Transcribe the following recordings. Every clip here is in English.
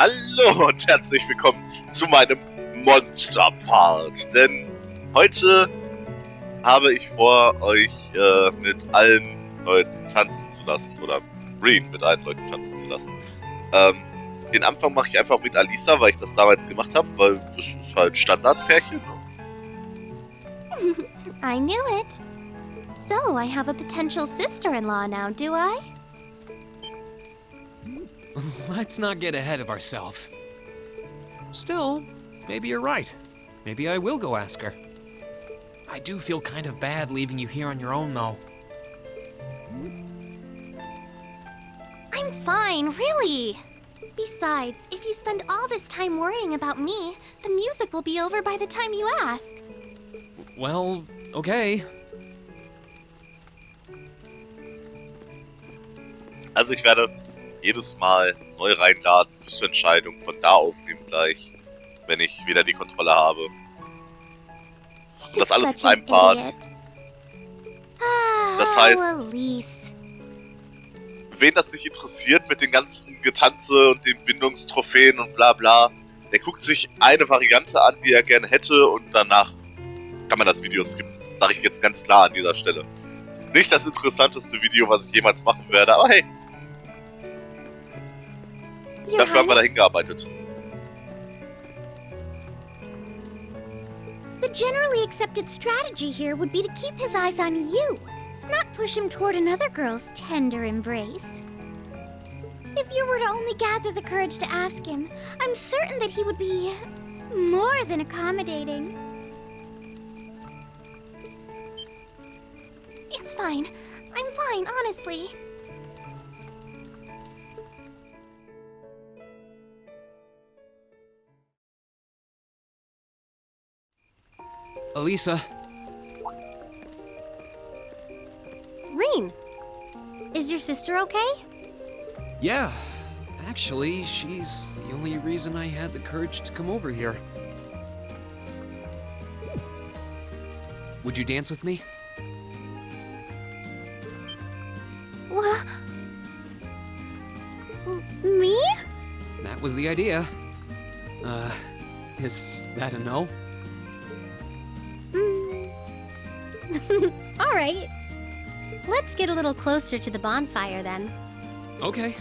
Hallo und herzlich willkommen zu meinem Monster-Part, denn heute habe ich vor, euch mit allen Leuten tanzen zu lassen, oder Green mit allen Leuten tanzen zu lassen. Den Anfang mache ich einfach mit Alisa, weil ich das damals gemacht habe, weil das ist halt Standardpärchen. I knew it. So, I have a potential sister-in-law now, do I? Let's not get ahead of ourselves. Still, maybe you're right. Maybe I will go ask her. I do feel kind of bad leaving you here on your own, though. I'm fine, really. Besides, if you spend all this time worrying about me, the music will be over by the time you ask. Well, okay. Also ich werde jedes Mal neu reinladen bis zur Entscheidung von da aufnehmen gleich, wenn ich wieder die Kontrolle habe. Und das alles in einem Part. Das heißt, wen das nicht interessiert mit den ganzen Getanze und den Bindungstrophäen und bla bla, der guckt sich eine Variante an, die er gerne hätte, und danach kann man das Video skippen. Sage ich jetzt ganz klar an dieser Stelle. Das ist nicht das interessanteste Video, was ich jemals machen werde, aber hey. Dafür haben wir dahin gearbeitet. The generally accepted strategy here would be to keep his eyes on you, not push him toward another girl's tender embrace. If you were to only gather the courage to ask him, I'm certain that he would be more than accommodating. It's fine. I'm fine, honestly. Alisa. Reen, is your sister okay? Yeah. Actually, she's the only reason I had the courage to come over here. Would you dance with me? What? Me? That was the idea. Is that a no? All right. Let's get a little closer to the bonfire then. Okay.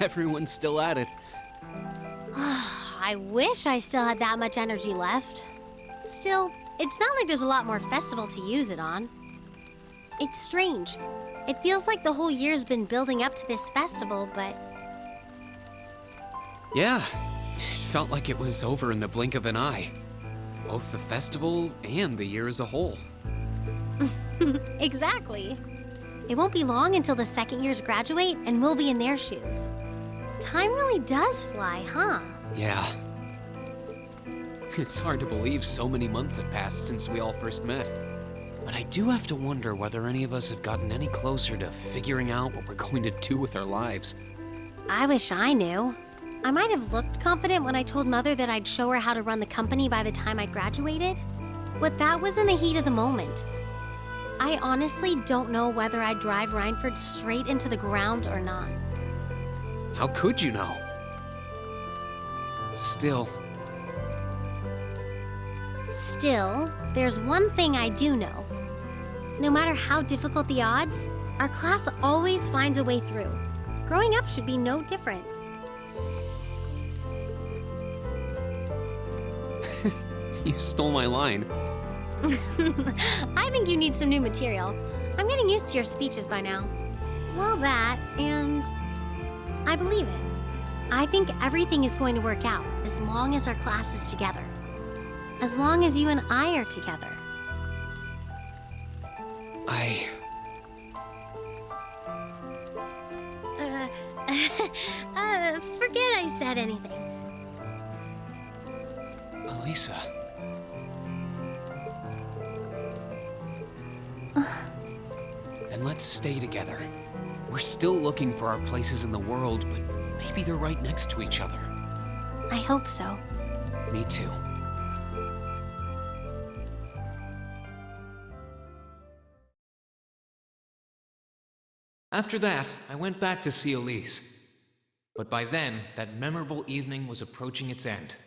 Everyone's still at it. I wish I still had that much energy left. Still, it's not like there's a lot more festival to use it on. It's strange. It feels like the whole year's been building up to this festival, but... Yeah, it felt like it was over in the blink of an eye. Both the festival and the year as a whole. Exactly. It won't be long until the second years graduate, and we'll be in their shoes. Time really does fly, huh? Yeah. It's hard to believe so many months have passed since we all first met. But I do have to wonder whether any of us have gotten any closer to figuring out what we're going to do with our lives. I wish I knew. I might have looked confident when I told Mother that I'd show her how to run the company by the time I'd graduated. But that was in the heat of the moment. I honestly don't know whether I'd drive Reinford straight into the ground or not. How could you know? Still, there's one thing I do know. No matter how difficult the odds, our class always finds a way through. Growing up should be no different. You stole my line. I think you need some new material. I'm getting used to your speeches by now. Well, that, and I believe it. I think everything is going to work out as long as our class is together. As long as you and I are together. Forget I said anything. Elisa. Then let's stay together. We're still looking for our places in the world, but maybe they're right next to each other. I hope so. Me too. After that, I went back to see Elise. But by then, that memorable evening was approaching its end.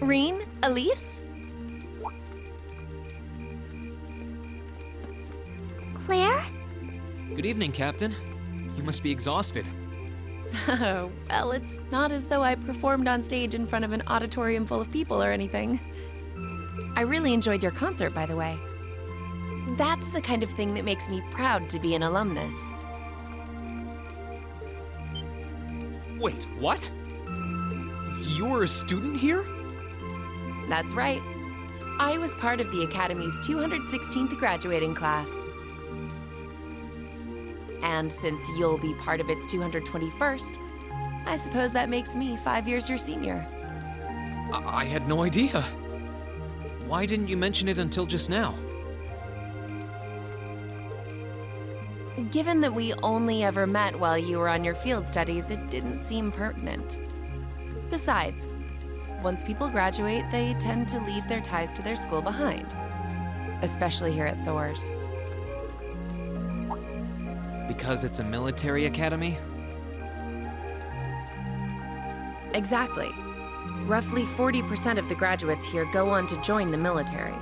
Reen? Elise? Claire? Good evening, Captain. You must be exhausted. Oh, well, it's not as though I performed on stage in front of an auditorium full of people or anything. I really enjoyed your concert, by the way. That's the kind of thing that makes me proud to be an alumnus. Wait, what? You're a student here? That's right. I was part of the Academy's 216th graduating class. And since you'll be part of its 221st, I suppose that makes me 5 years your senior. I had no idea. Why didn't you mention it until just now? Given that we only ever met while you were on your field studies, it didn't seem pertinent. Besides, once people graduate, they tend to leave their ties to their school behind. Especially here at Thor's. Because it's a military academy? Exactly. Roughly 40% of the graduates here go on to join the military.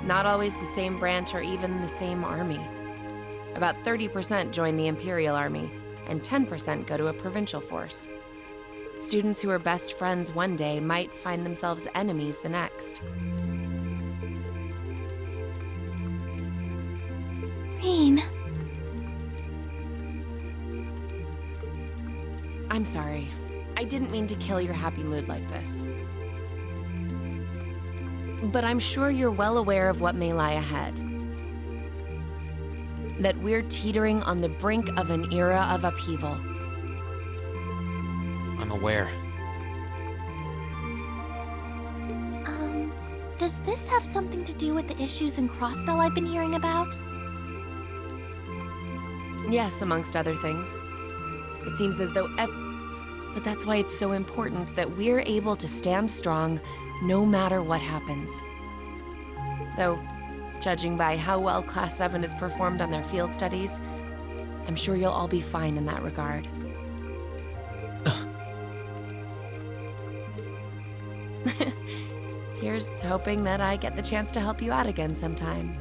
Not always the same branch or even the same army. About 30% join the Imperial Army, and 10% go to a provincial force. Students who are best friends one day might find themselves enemies the next. Reen. I'm sorry. I didn't mean to kill your happy mood like this. But I'm sure you're well aware of what may lie ahead. That we're teetering on the brink of an era of upheaval. I'm aware. Does this have something to do with the issues in Crossbell I've been hearing about? Yes, amongst other things. It seems as though but that's why it's so important that we're able to stand strong no matter what happens. Though, judging by how well Class 7 has performed on their field studies, I'm sure you'll all be fine in that regard. Here's hoping that I get the chance to help you out again sometime.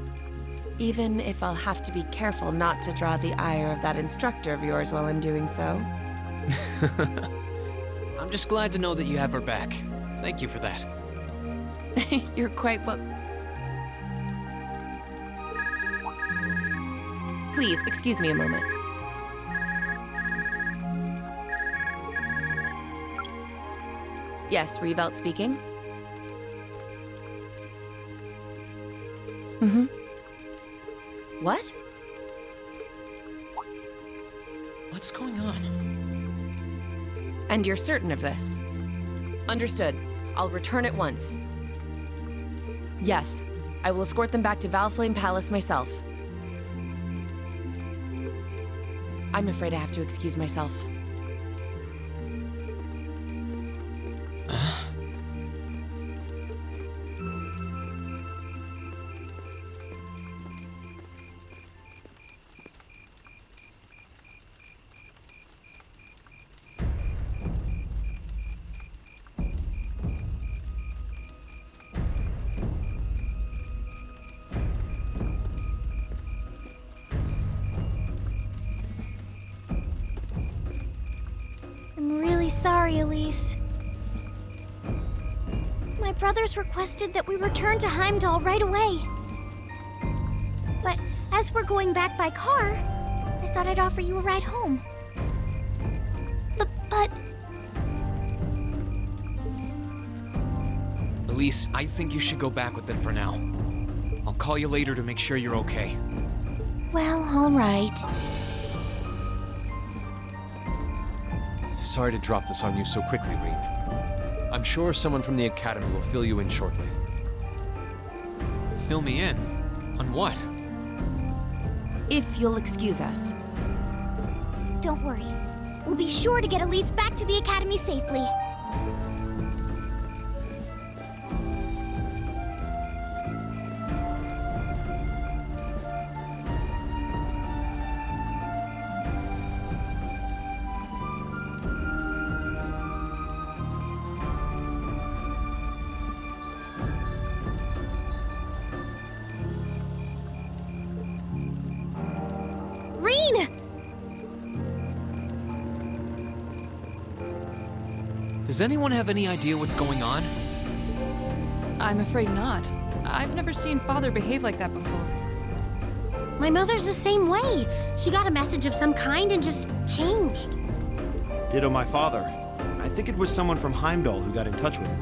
Even if I'll have to be careful not to draw the ire of that instructor of yours while I'm doing so. I'm just glad to know that you have her back. Thank you for that. You're quite well. Please, excuse me a moment. Yes, Revelt speaking. Mm-hmm. What? What's going on? And you're certain of this? Understood. I'll return at once. Yes, I will escort them back to Valflame Palace myself. I'm afraid I have to excuse myself. really sorry, Elise. My brothers requested that we return to Heimdall right away. But as we're going back by car, I thought I'd offer you a ride home. But... Elise, I think you should go back with them for now. I'll call you later to make sure you're okay. Well, all right. Sorry to drop this on you so quickly, Reen. I'm sure someone from the Academy will fill you in shortly. Fill me in? On what? If you'll excuse us. Don't worry. We'll be sure to get Elise back to the Academy safely. Does anyone have any idea what's going on? I'm afraid not. I've never seen Father behave like that before. My mother's the same way. She got a message of some kind and just changed. Ditto my father. I think it was someone from Heimdall who got in touch with him.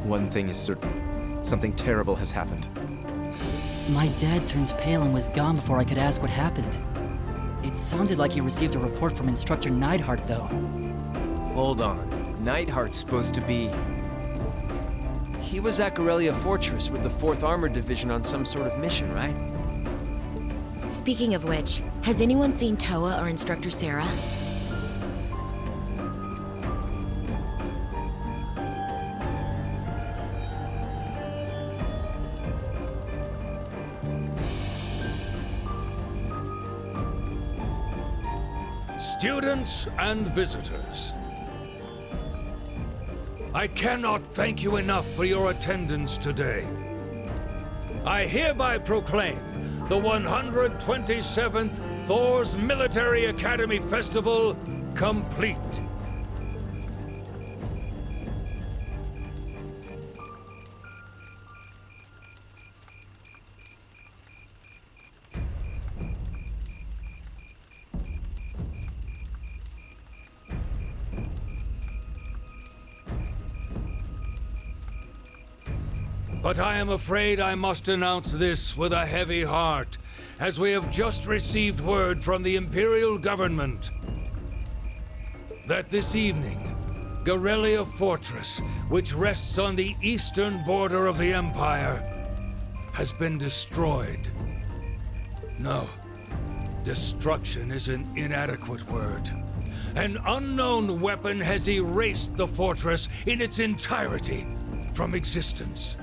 One thing is certain. Something terrible has happened. My dad turned pale and was gone before I could ask what happened. It sounded like he received a report from Instructor Neidhart, though. Hold on. Neidhart's supposed to be... He was at Corellia Fortress with the 4th Armored Division on some sort of mission, right? Speaking of which, has anyone seen Toa or Instructor Sarah? Students and visitors, I cannot thank you enough for your attendance today. I hereby proclaim the 127th Thor's Military Academy Festival complete. But I am afraid I must announce this with a heavy heart, as we have just received word from the Imperial Government that this evening, Corellia Fortress, which rests on the eastern border of the Empire, has been destroyed. No, destruction is an inadequate word. An unknown weapon has erased the fortress in its entirety from existence.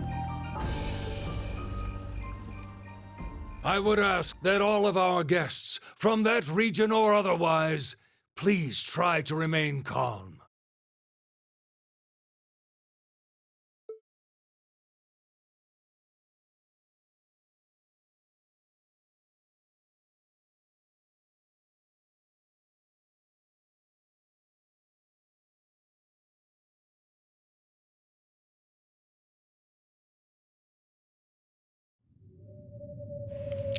I would ask that all of our guests, from that region or otherwise, please try to remain calm.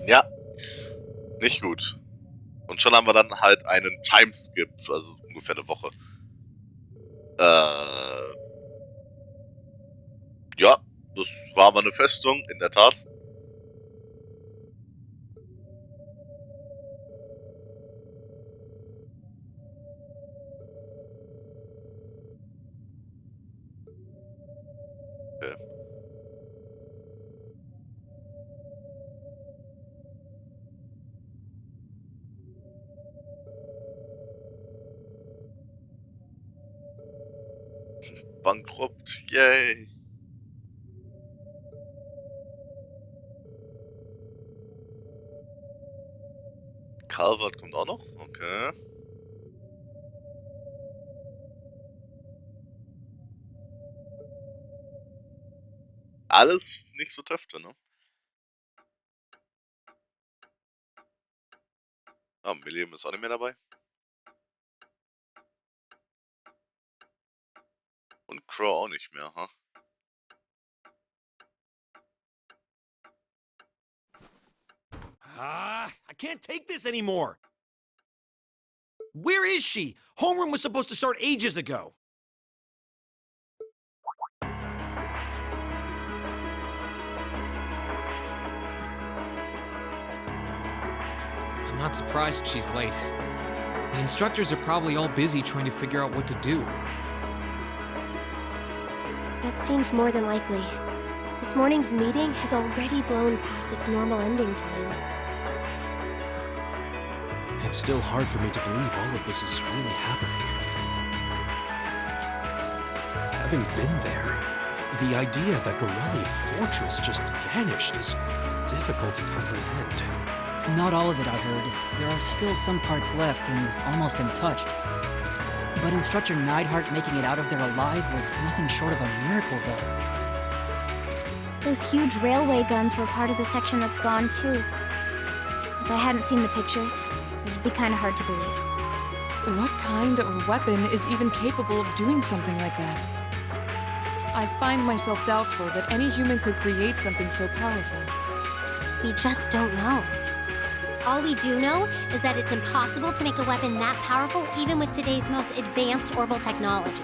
Ja, nicht gut. Und schon haben wir dann halt einen Timeskip, also ungefähr eine Woche. Ja, das war mal eine Festung, in der Tat. Okay. Bankrott, yay. Calvert kommt auch noch, okay. Alles nicht so Töfte, ne? Ah, Millium ist auch nicht mehr dabei. Und Crow auch nicht mehr, ha? I can't take this anymore. Where is she? Homeroom was supposed to start ages ago. I'm not surprised she's late. The instructors are probably all busy trying to figure out what to do. That seems more than likely. This morning's meeting has already blown past its normal ending time. It's still hard for me to believe all of this is really happening. Having been there, the idea that Aurelia Fortress just vanished is difficult to comprehend. Not all of it, I heard. There are still some parts left and almost untouched. But Instructor Neidhart making it out of there alive was nothing short of a miracle, though. Those huge railway guns were part of the section that's gone, too. If I hadn't seen the pictures, it'd be kind of hard to believe. What kind of weapon is even capable of doing something like that? I find myself doubtful that any human could create something so powerful. We just don't know. All we do know is that it's impossible to make a weapon that powerful even with today's most advanced orbital technology.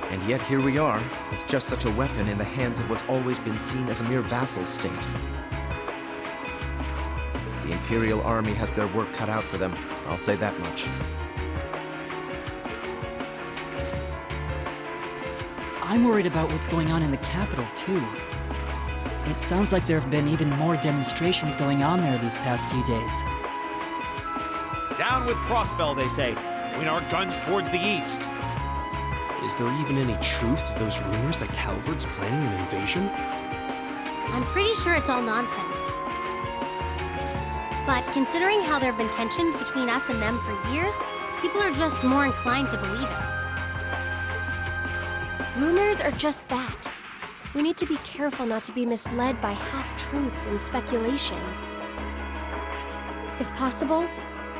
And yet here we are, with just such a weapon in the hands of what's always been seen as a mere vassal state. The Imperial Army has their work cut out for them, I'll say that much. I'm worried about what's going on in the capital, too. It sounds like there have been even more demonstrations going on there these past few days. Down with Crossbell, they say. Point our guns towards the east. Is there even any truth to those rumors that Calvard's planning an invasion? I'm pretty sure it's all nonsense. But considering how there have been tensions between us and them for years, people are just more inclined to believe it. Rumors are just that. We need to be careful not to be misled by half-truths and speculation. If possible,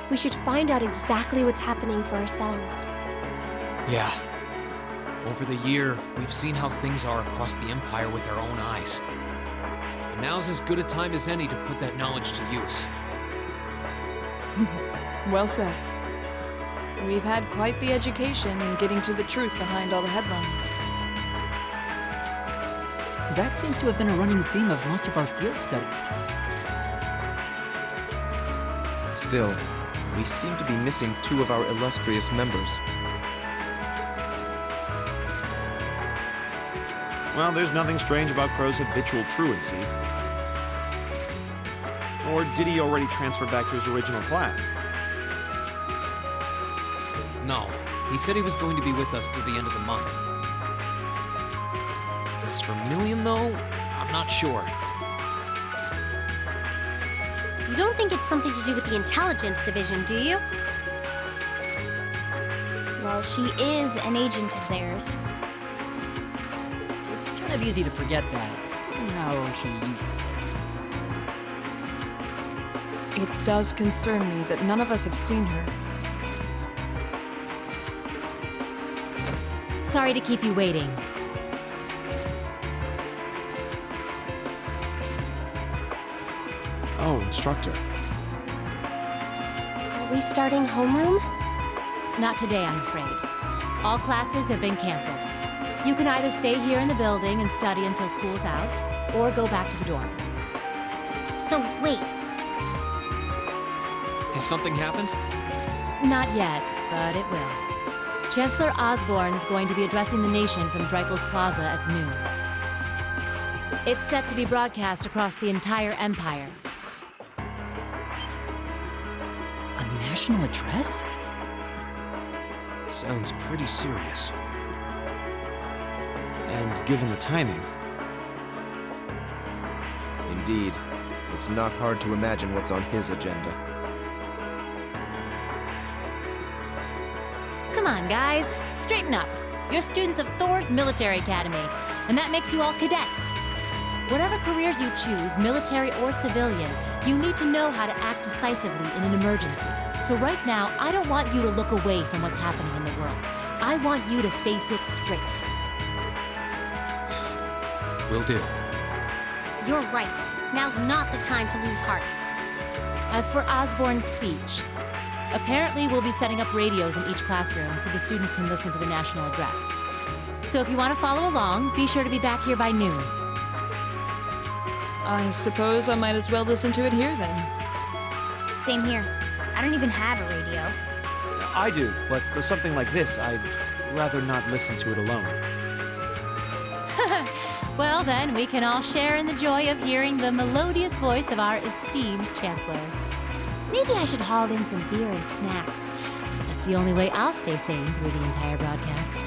we should find out exactly what's happening for ourselves. Yeah. Over the year, we've seen how things are across the Empire with our own eyes. And now's as good a time as any to put that knowledge to use. Well said. We've had quite the education in getting to the truth behind all the headlines. That seems to have been a running theme of most of our field studies. Still, we seem to be missing two of our illustrious members. Well, there's nothing strange about Crow's habitual truancy. Or did he already transfer back to his original class? No, he said he was going to be with us through the end of the month. As for Million, though, I'm not sure. You don't think it's something to do with the intelligence division, do you? Well, she is an agent of theirs. It's kind of easy to forget that, given how she usually is. It does concern me that none of us have seen her. Sorry to keep you waiting. Oh, Instructor. Are we starting homeroom? Not today, I'm afraid. All classes have been canceled. You can either stay here in the building and study until school's out, or go back to the dorm. So wait. Has something happened? Not yet, but it will. Chancellor Osborne's going to be addressing the nation from Dreikel's Plaza at noon. It's set to be broadcast across the entire Empire. A national address? Sounds pretty serious. And given the timing... Indeed, it's not hard to imagine what's on his agenda. Come on, guys. Straighten up. You're students of Thor's Military Academy, and that makes you all cadets. Whatever careers you choose, military or civilian, you need to know how to act decisively in an emergency. So right now, I don't want you to look away from what's happening in the world. I want you to face it straight. Will do. You're right. Now's not the time to lose heart. As for Osborne's speech, apparently we'll be setting up radios in each classroom so the students can listen to the national address. So if you want to follow along, be sure to be back here by noon. I suppose I might as well listen to it here then. Same here. I don't even have a radio. I do, but for something like this, I'd rather not listen to it alone. Well, then we can all share in the joy of hearing the melodious voice of our esteemed Chancellor. Maybe I should haul in some beer and snacks. That's the only way I'll stay sane through the entire broadcast.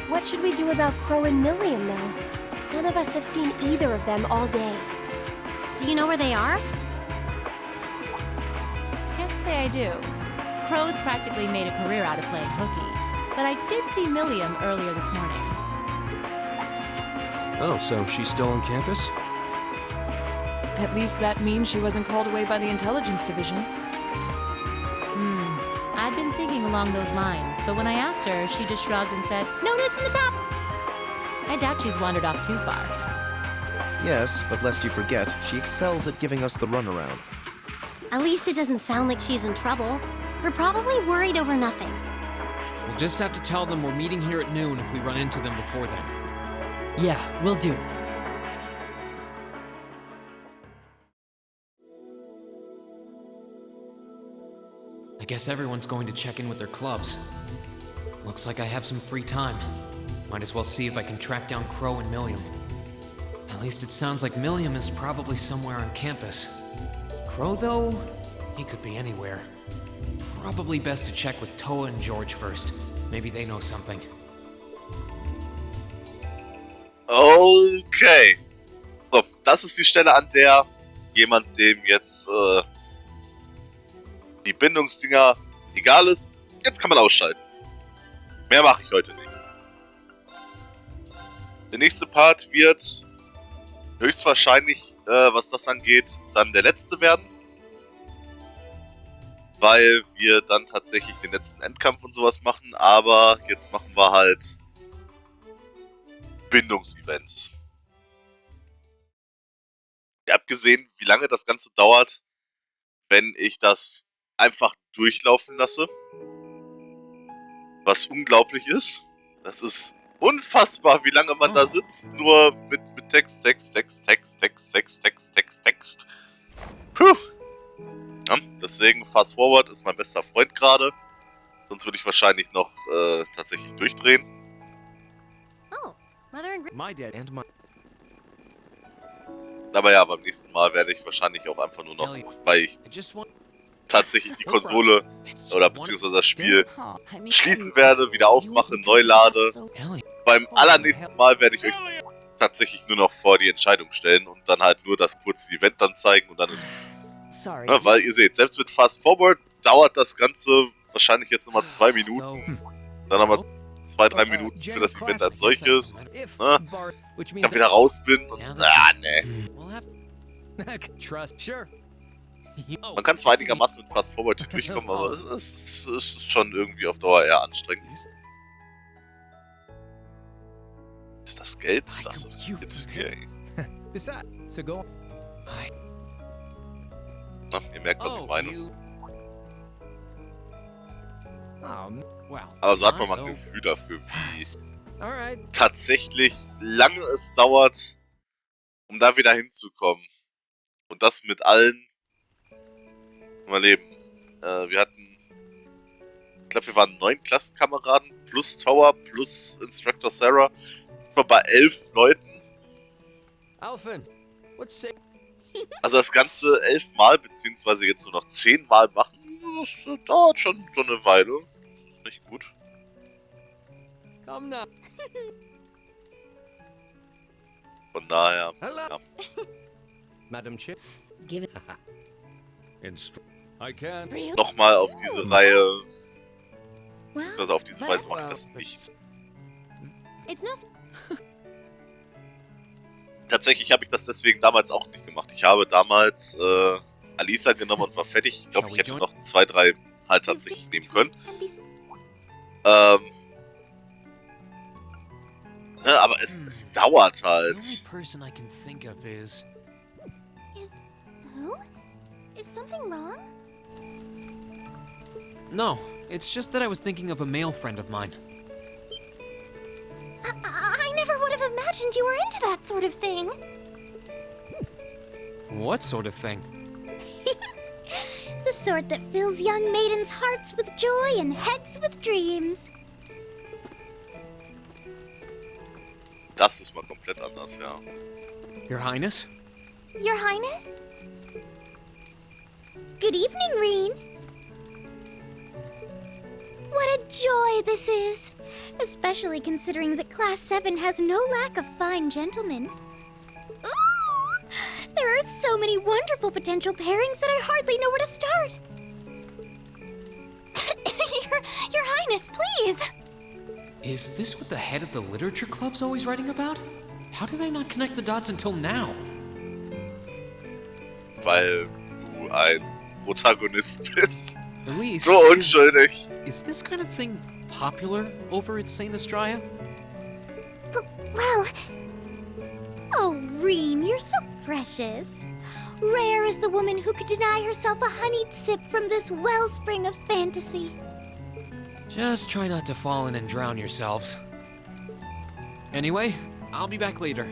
What should we do about Crow and Milliam, though? None of us have seen either of them all day. Do you know where they are? Can't say I do. Crow's practically made a career out of playing hooky, but I did see Milliam earlier this morning. Oh, so she's still on campus? At least that means she wasn't called away by the intelligence division. I'd been thinking along those lines, but when I asked her, she just shrugged and said, "No news from the top." I doubt she's wandered off too far. Yes, but lest you forget, she excels at giving us the runaround. At least it doesn't sound like she's in trouble. We're probably worried over nothing. We'll just have to tell them we're meeting here at noon if we run into them before then. Yeah, will do. I guess everyone's going to check in with their clubs. Looks like I have some free time. Might as well see if I can track down Crow and Milliam. At least it sounds like Milliam is probably somewhere on campus. Crow, though, he could be anywhere. Probably best to check with Toa and George first. Maybe they know something. Okay. So, das ist die Stelle, an der jemand, dem jetzt die Bindungsdinger egal ist, jetzt kann man ausschalten. Mehr mache ich heute nicht. Der nächste Part wird höchstwahrscheinlich, was das angeht, dann der letzte werden. Weil wir dann tatsächlich den letzten Endkampf und sowas machen. Aber jetzt machen wir halt Bindungsevents. Ihr habt gesehen, wie lange das Ganze dauert, wenn ich das einfach durchlaufen lasse. Was unglaublich ist. Das ist unfassbar, wie lange man da sitzt, nur mit Text. Puh. Ja, deswegen Fast Forward ist mein bester Freund gerade. Sonst würde ich wahrscheinlich noch tatsächlich durchdrehen. Oh, Mother and My dad and my... Aber ja, beim nächsten Mal werde ich wahrscheinlich auch einfach nur noch, weil ich tatsächlich die Konsole oder beziehungsweise das Spiel schließen werde, wieder aufmache, neu lade. Beim allernächsten Mal werde ich euch tatsächlich nur noch vor die Entscheidung stellen und dann halt nur das kurze Event dann zeigen und dann ist... Ja, weil ihr seht, selbst mit Fast Forward dauert das Ganze wahrscheinlich jetzt nochmal 2 Minuten. Dann haben wir 2-3 Minuten für das Event als solches. Und, ich dann wieder raus bin und... ne. Man kann zwar einigermaßen mit Fast Forward hier durchkommen, aber es ist schon irgendwie auf Dauer eher anstrengend. Ist das Geld? Das ist Geld. Okay. Na, ihr merkt, was ich meine. Aber so hat man mal ein Gefühl dafür, wie tatsächlich lange es dauert, um da wieder hinzukommen. Und das mit allen Überleben. Wir hatten, ich glaube, wir waren 9 Klassenkameraden plus Tower plus Instructor Sarah. Sind wir bei 11 Leuten. Also das Ganze 11 Mal, beziehungsweise jetzt nur noch 10 Mal machen, das dauert schon so eine Weile. Das ist nicht gut. Von daher, ja. Madam Chip. Nochmal auf diese Reihe, beziehungsweise auf diese Weise mache ich das nicht. Tatsächlich habe ich das deswegen damals auch nicht gemacht. Ich habe damals Alisa genommen und war fertig. Ich glaube, ich hätte noch 2, 3 halt tatsächlich nehmen können. Ne, aber es dauert The only halt. person I can think of is... Who? Is something wrong? No, it's just that I was thinking of a male friend of mine. I never would have imagined you were into that sort of thing. What sort of thing? The sort that fills young maidens' hearts with joy and heads with dreams. Das ist mal komplett anders, ja. Your Highness? Your Highness? Good evening, Reen. What a joy this is! Especially considering that Class 7 has no lack of fine gentlemen. Ooh! There are so many wonderful potential pairings that I hardly know where to start. Your Highness, please! Is this what the head of the literature club's always writing about? How did I not connect the dots until now? Weil du ein Protagonist bist. Elise, So unschuldig. is this kind of thing popular over at St. Estraya? Well... Oh, Reen, you're so precious. Rare is the woman who could deny herself a honeyed sip from this wellspring of fantasy. Just try not to fall in and drown yourselves. Anyway, I'll be back later.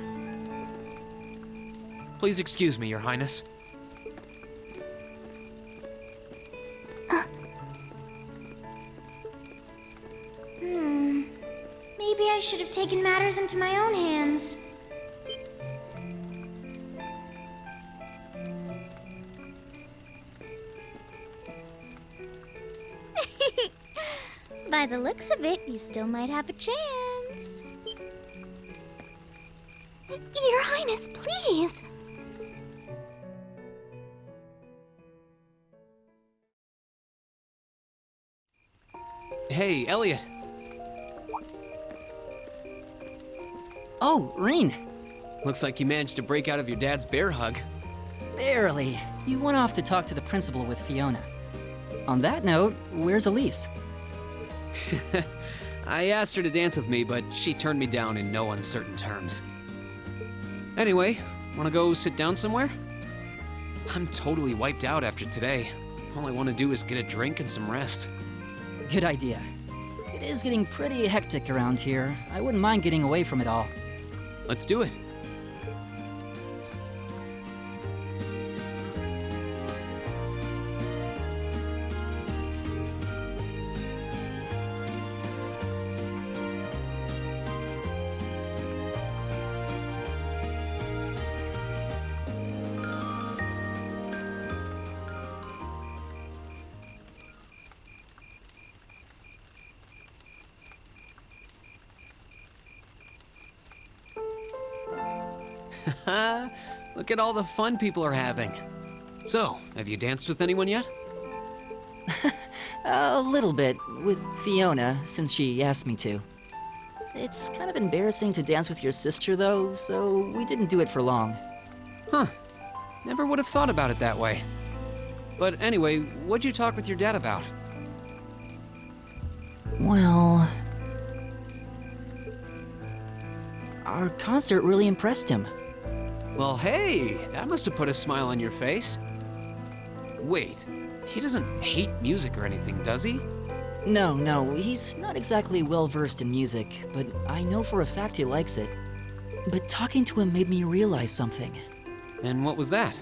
Please excuse me, Your Highness. Maybe I should have taken matters into my own hands. By the looks of it, you still might have a chance. Your Highness, please! Hey, Elliot. Oh, Reen. Looks like you managed to break out of your dad's bear hug. Barely. You went off to talk to the principal with Fiona. On that note, where's Elise? I asked her to dance with me, but she turned me down in no uncertain terms. Anyway, wanna go sit down somewhere? I'm totally wiped out after today. All I wanna do is get a drink and some rest. Good idea. It is getting pretty hectic around here. I wouldn't mind getting away from it all. Let's do it. Look at all the fun people are having. So, have you danced with anyone yet? A little bit, with Fiona, since she asked me to. It's kind of embarrassing to dance with your sister, though, so we didn't do it for long. Huh. Never would have thought about it that way. But anyway, what'd you talk with your dad about? Well... our concert really impressed him. Well, hey, that must have put a smile on your face. Wait, he doesn't hate music or anything, does he? No, he's not exactly well-versed in music, but I know for a fact he likes it. But talking to him made me realize something. And what was that?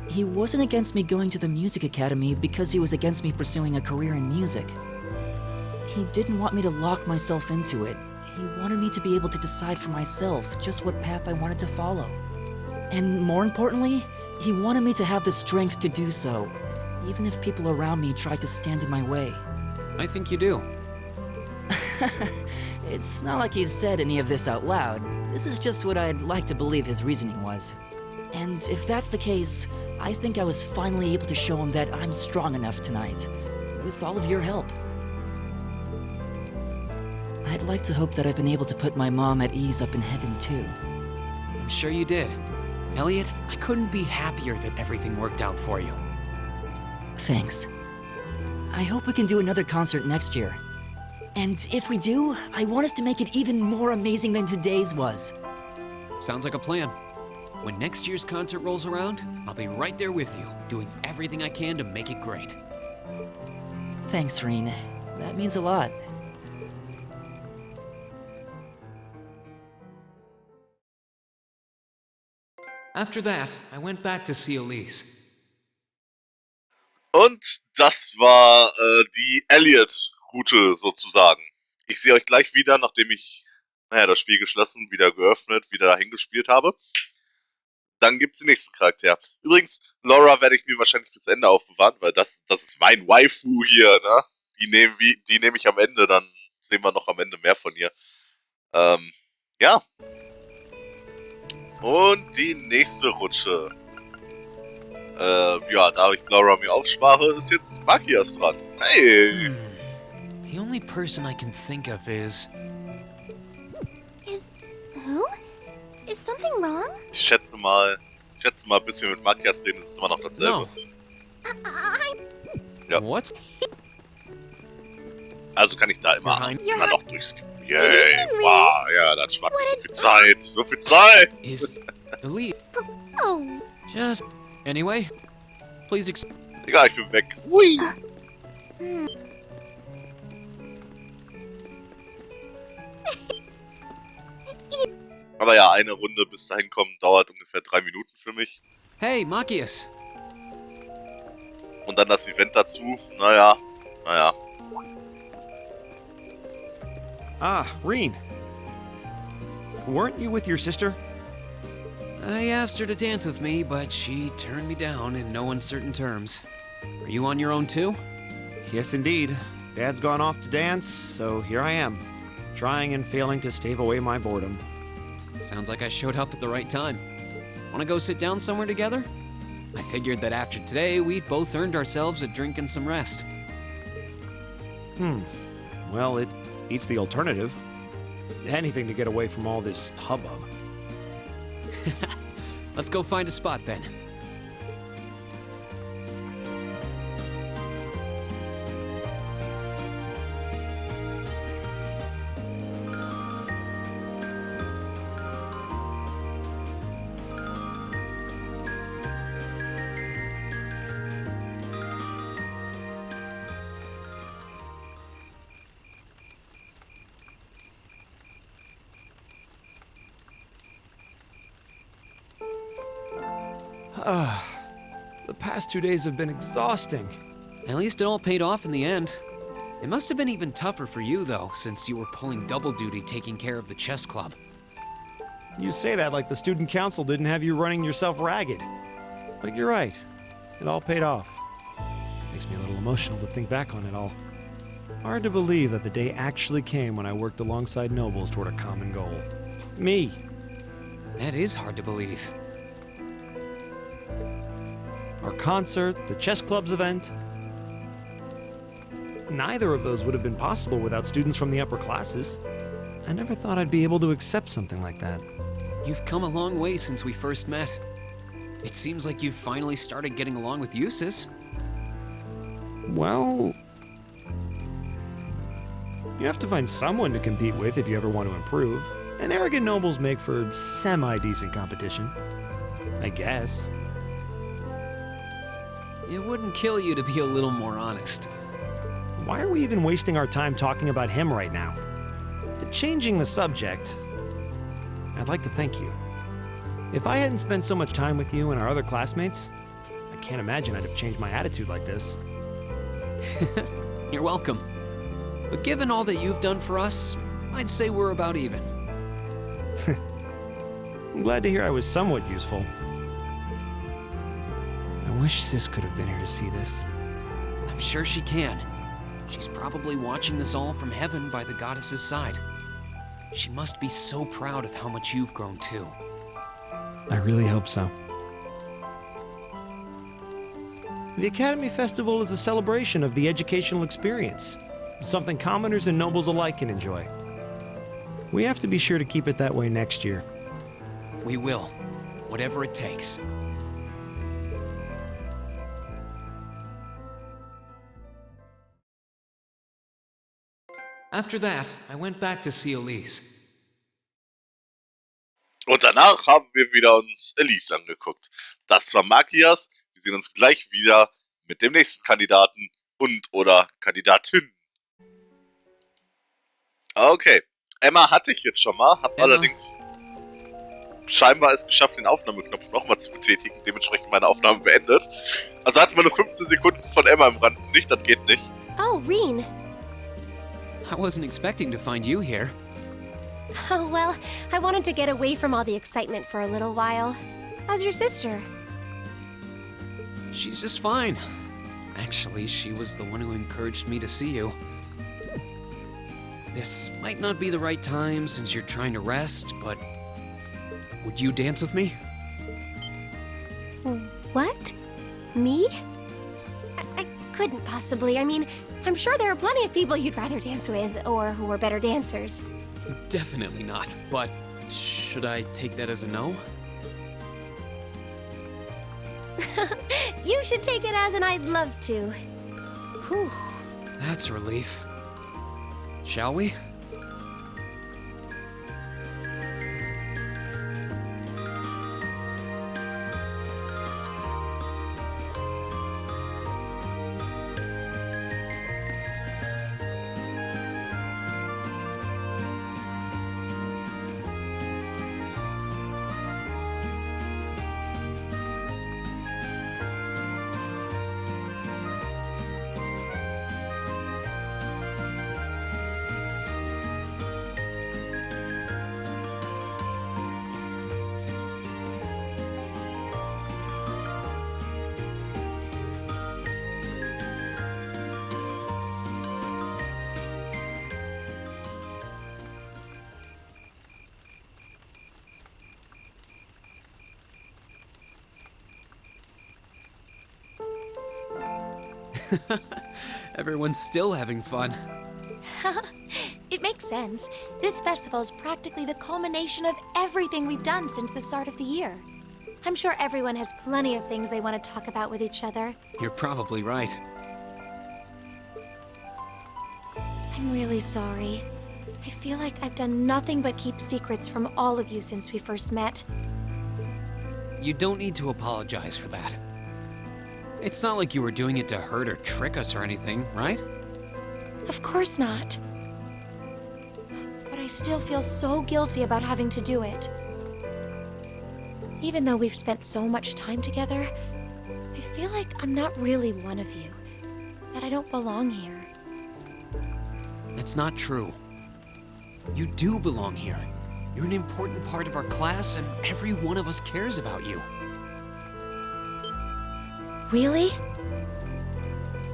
He wasn't against me going to the music academy because he was against me pursuing a career in music. He didn't want me to lock myself into it. He wanted me to be able to decide for myself just what path I wanted to follow. And more importantly, he wanted me to have the strength to do so, even if people around me tried to stand in my way. I think you do. It's not like he's said any of this out loud. This is just what I'd like to believe his reasoning was. And if that's the case, I think I was finally able to show him that I'm strong enough tonight, with all of your help. I'd like to hope that I've been able to put my mom at ease up in heaven, too. I'm sure you did. Elliot, I couldn't be happier that everything worked out for you. Thanks. I hope we can do another concert next year. And if we do, I want us to make it even more amazing than today's was. Sounds like a plan. When next year's concert rolls around, I'll be right there with you, doing everything I can to make it great. Thanks, Reen. That means a lot. After that, I went back to see Elise. Und das war die Elliot-Route sozusagen. Ich sehe euch gleich wieder, nachdem ich, das Spiel geschlossen, wieder geöffnet, wieder dahin gespielt habe. Dann gibt's den nächsten Charakter. Übrigens, Laura werde ich mir wahrscheinlich fürs Ende aufbewahren, weil das ist mein Waifu hier, ne? Die nehme ich am Ende, dann sehen wir noch am Ende mehr von ihr. Ja. Und die nächste Rutsche. Ja, da ich Laura mir aufspare, ist jetzt Makias dran. Hey! The only person I can think of is... Is... who? Is something wrong? Ich schätze mal, bis wir mit Makias reden, ist es immer noch dasselbe. No. Ja. What? Also kann ich da immer noch durchskippen. Yay! Wow, ja, dann spart so viel Zeit! Is Elise... Oh. Just... Anyway, please Egal, ich bin weg. Hui! Aber ja, eine Runde bis dahin kommen dauert ungefähr 3 Minuten für mich. Hey, Makias. Und dann das Event dazu. Naja. Ah, Reen. Weren't you with your sister? I asked her to dance with me, but she turned me down in no uncertain terms. Are you on your own too? Yes, indeed. Dad's gone off to dance, so here I am, trying and failing to stave away my boredom. Sounds like I showed up at the right time. Wanna go sit down somewhere together? I figured that after today, we'd both earned ourselves a drink and some rest. Well, it beats the alternative. Anything to get away from all this hubbub. Let's go find a spot then. The past 2 days have been exhausting. At least it all paid off in the end. It must have been even tougher for you, though, since you were pulling double duty taking care of the chess club. You say that like the student council didn't have you running yourself ragged. But you're right. It all paid off. Makes me a little emotional to think back on it all. Hard to believe that the day actually came when I worked alongside nobles toward a common goal. Me. That is hard to believe. Our concert, the chess club's event. Neither of those would have been possible without students from the upper classes. I never thought I'd be able to accept something like that. You've come a long way since we first met. It seems like you've finally started getting along with Eustace. Well, you have to find someone to compete with if you ever want to improve. And arrogant nobles make for semi-decent competition. I guess. It wouldn't kill you to be a little more honest. Why are we even wasting our time talking about him right now? Changing the subject, I'd like to thank you. If I hadn't spent so much time with you and our other classmates, I can't imagine I'd have changed my attitude like this. You're welcome. But given all that you've done for us, I'd say we're about even. I'm glad to hear I was somewhat useful. I wish Sis could have been here to see this. I'm sure she can. She's probably watching this all from heaven by the goddess's side. She must be so proud of how much you've grown too. I really hope so. The Academy Festival is a celebration of the educational experience, something commoners and nobles alike can enjoy. We have to be sure to keep it that way next year. We will, whatever it takes. After that, I went back to see Elise. Und danach haben wir wieder uns Elise angeguckt. Das war Makias. Wir sehen uns gleich wieder mit dem nächsten Kandidaten und oder Kandidatin. Okay. Emma hatte ich jetzt schon mal, hab allerdings scheinbar es geschafft, den Aufnahmeknopf nochmal zu betätigen, dementsprechend meine Aufnahme beendet. Also hatten wir nur 15 Sekunden von Emma im Rand. Nicht, das geht nicht. Oh, Reen. I wasn't expecting to find you here. Oh, well, I wanted to get away from all the excitement for a little while. How's your sister? She's just fine. Actually, she was the one who encouraged me to see you. This might not be the right time since you're trying to rest, but would you dance with me? What? Me? I couldn't possibly. I mean, I'm sure there are plenty of people you'd rather dance with, or who are better dancers. Definitely not, but should I take that as a no? You should take it as an I'd love to. Whew, that's a relief. Shall we? Everyone's still having fun. It makes sense. This festival is practically the culmination of everything we've done since the start of the year. I'm sure everyone has plenty of things they want to talk about with each other. You're probably right. I'm really sorry. I feel like I've done nothing but keep secrets from all of you since we first met. You don't need to apologize for that. It's not like you were doing it to hurt or trick us or anything, right? Of course not. But I still feel so guilty about having to do it. Even though we've spent so much time together, I feel like I'm not really one of you. That I don't belong here. That's not true. You do belong here. You're an important part of our class, and every one of us cares about you. Really?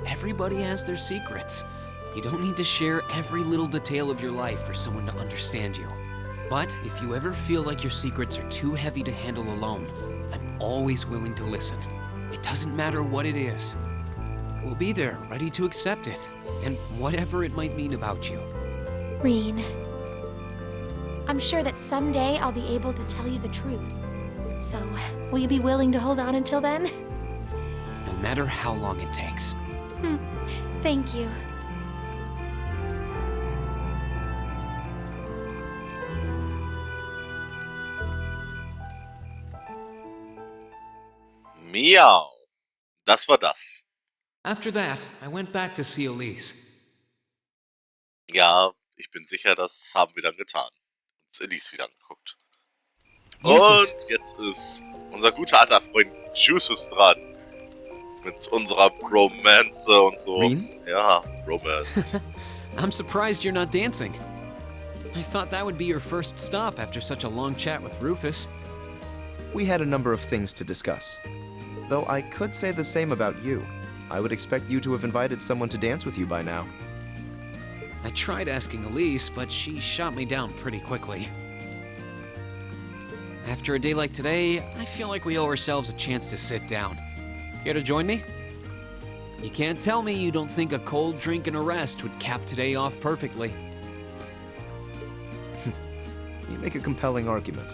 Everybody has their secrets. You don't need to share every little detail of your life for someone to understand you. But if you ever feel like your secrets are too heavy to handle alone, I'm always willing to listen. It doesn't matter what it is. We'll be there, ready to accept it, and whatever it might mean about you. Reen, I'm sure that someday I'll be able to tell you the truth. So, will you be willing to hold on until then? No matter how long it takes. Thank you. Miau. Das war das. After that, I went back to see Elise. Ja, ich bin sicher, das haben wir dann getan. Uns Elise wieder angeguckt. Und jetzt ist unser guter alter Freund Juices dran. Mit unserer Bromance und so. Reen? Ja, Bromance. I'm surprised you're not dancing. I thought that would be your first stop after such a long chat with Rufus. We had a number of things to discuss. Though I could say the same about you. I would expect you to have invited someone to dance with you by now. I tried asking Elise, but she shot me down pretty quickly. After a day like today, I feel like we owe ourselves a chance to sit down. Care to join me? You can't tell me you don't think a cold drink and a rest would cap today off perfectly. You make a compelling argument.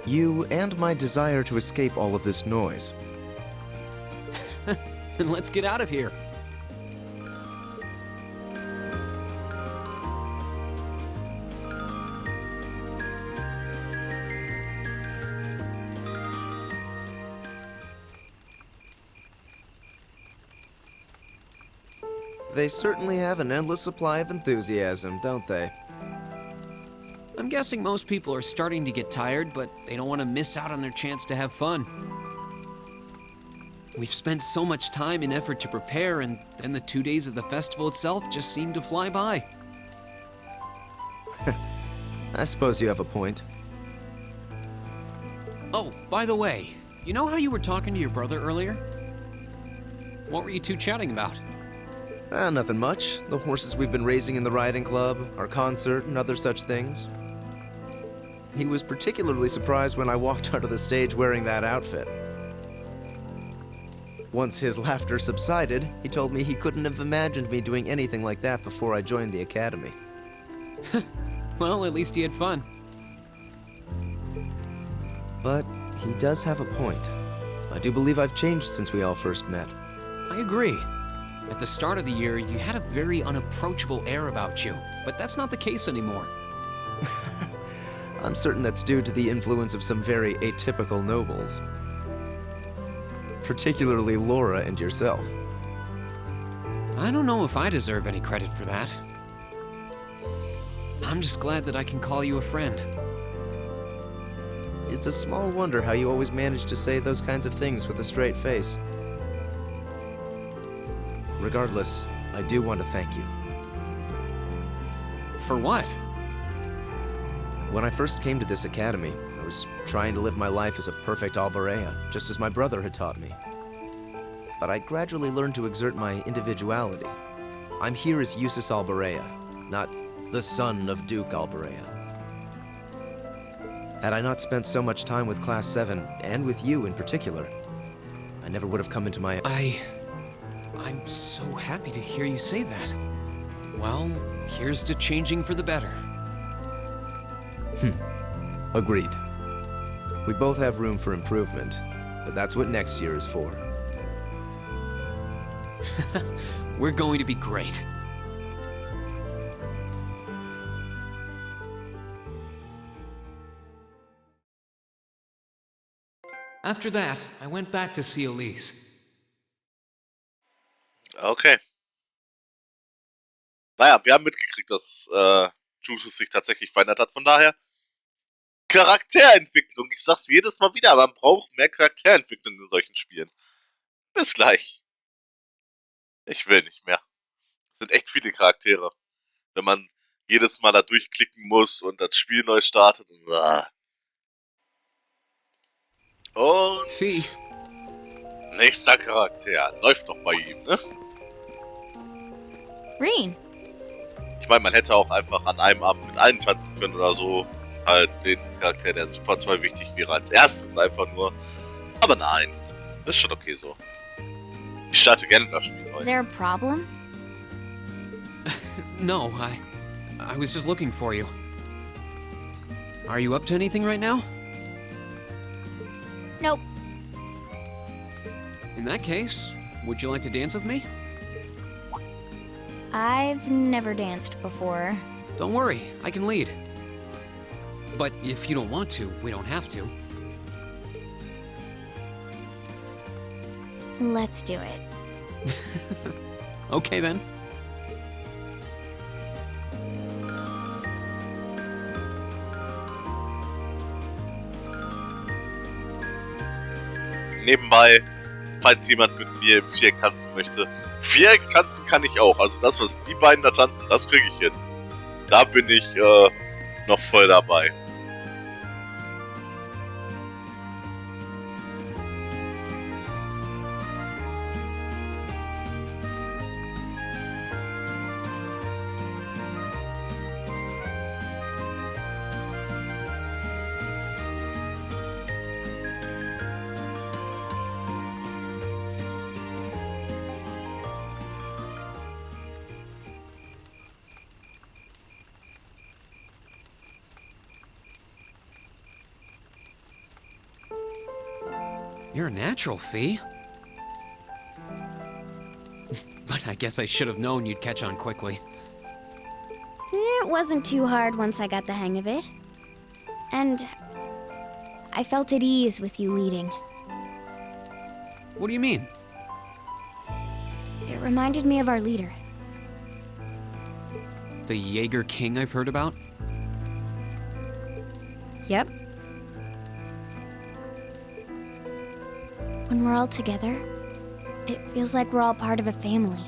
You and my desire to escape all of this noise. Then let's get out of here. They certainly have an endless supply of enthusiasm, don't they? I'm guessing most people are starting to get tired, but they don't want to miss out on their chance to have fun. We've spent so much time and effort to prepare, and then the 2 days of the festival itself just seemed to fly by. I suppose you have a point. Oh, by the way, you know how you were talking to your brother earlier? What were you two chatting about? Nothing much. The horses we've been raising in the riding club, our concert, and other such things. He was particularly surprised when I walked onto the stage wearing that outfit. Once his laughter subsided, he told me he couldn't have imagined me doing anything like that before I joined the academy. Well, at least he had fun. But he does have a point. I do believe I've changed since we all first met. I agree. At the start of the year, you had a very unapproachable air about you, but that's not the case anymore. I'm certain that's due to the influence of some very atypical nobles. Particularly Laura and yourself. I don't know if I deserve any credit for that. I'm just glad that I can call you a friend. It's a small wonder how you always manage to say those kinds of things with a straight face. Regardless, I do want to thank you. For what? When I first came to this academy, I was trying to live my life as a perfect Alborea, just as my brother had taught me. But I gradually learned to exert my individuality. I'm here as Eustace Alborea, not the son of Duke Alborea. Had I not spent so much time with Class 7, and with you in particular, I never would have come into my... I'm so happy to hear you say that. Well, here's to changing for the better. Agreed. We both have room for improvement, but that's what next year is for. We're going to be great. After that, I went back to see Elise. Okay. Naja, wir haben mitgekriegt, dass Justus sich tatsächlich verändert hat. Von daher, Charakterentwicklung. Ich sag's jedes Mal wieder, man braucht mehr Charakterentwicklung in solchen Spielen. Bis gleich. Ich will nicht mehr. Es sind echt viele Charaktere. Wenn man jedes Mal da durchklicken muss und das Spiel neu startet. Und Vieh. Nächster Charakter. Läuft doch bei ihm, ne? Reen. Ich meine, man hätte auch einfach an einem Abend mit allen tanzen können oder so. Halt den Charakter, der super toll wichtig wäre, als erstes einfach nur. Aber nein, das ist schon okay so. Ich starte gerne das Spiel Is heute. there a problem? No, I was just looking for you. Are you up to anything right now? Nope. In that case, would you like to dance with me? I've never danced before. Don't worry, I can lead. But if you don't want to, we don't have to. Let's do it. Okay then. Nebenbei, falls jemand mit mir im Viereck tanzen möchte. Viereck tanzen kann ich auch. Also das, was die beiden da tanzen, das kriege ich hin. Da bin ich noch voll dabei. You're a natural, Fee. But I guess I should have known you'd catch on quickly. It wasn't too hard once I got the hang of it. And I felt at ease with you leading. What do you mean? It reminded me of our leader, The Jaeger King I've heard about? Yep. When we're all together, it feels like we're all part of a family.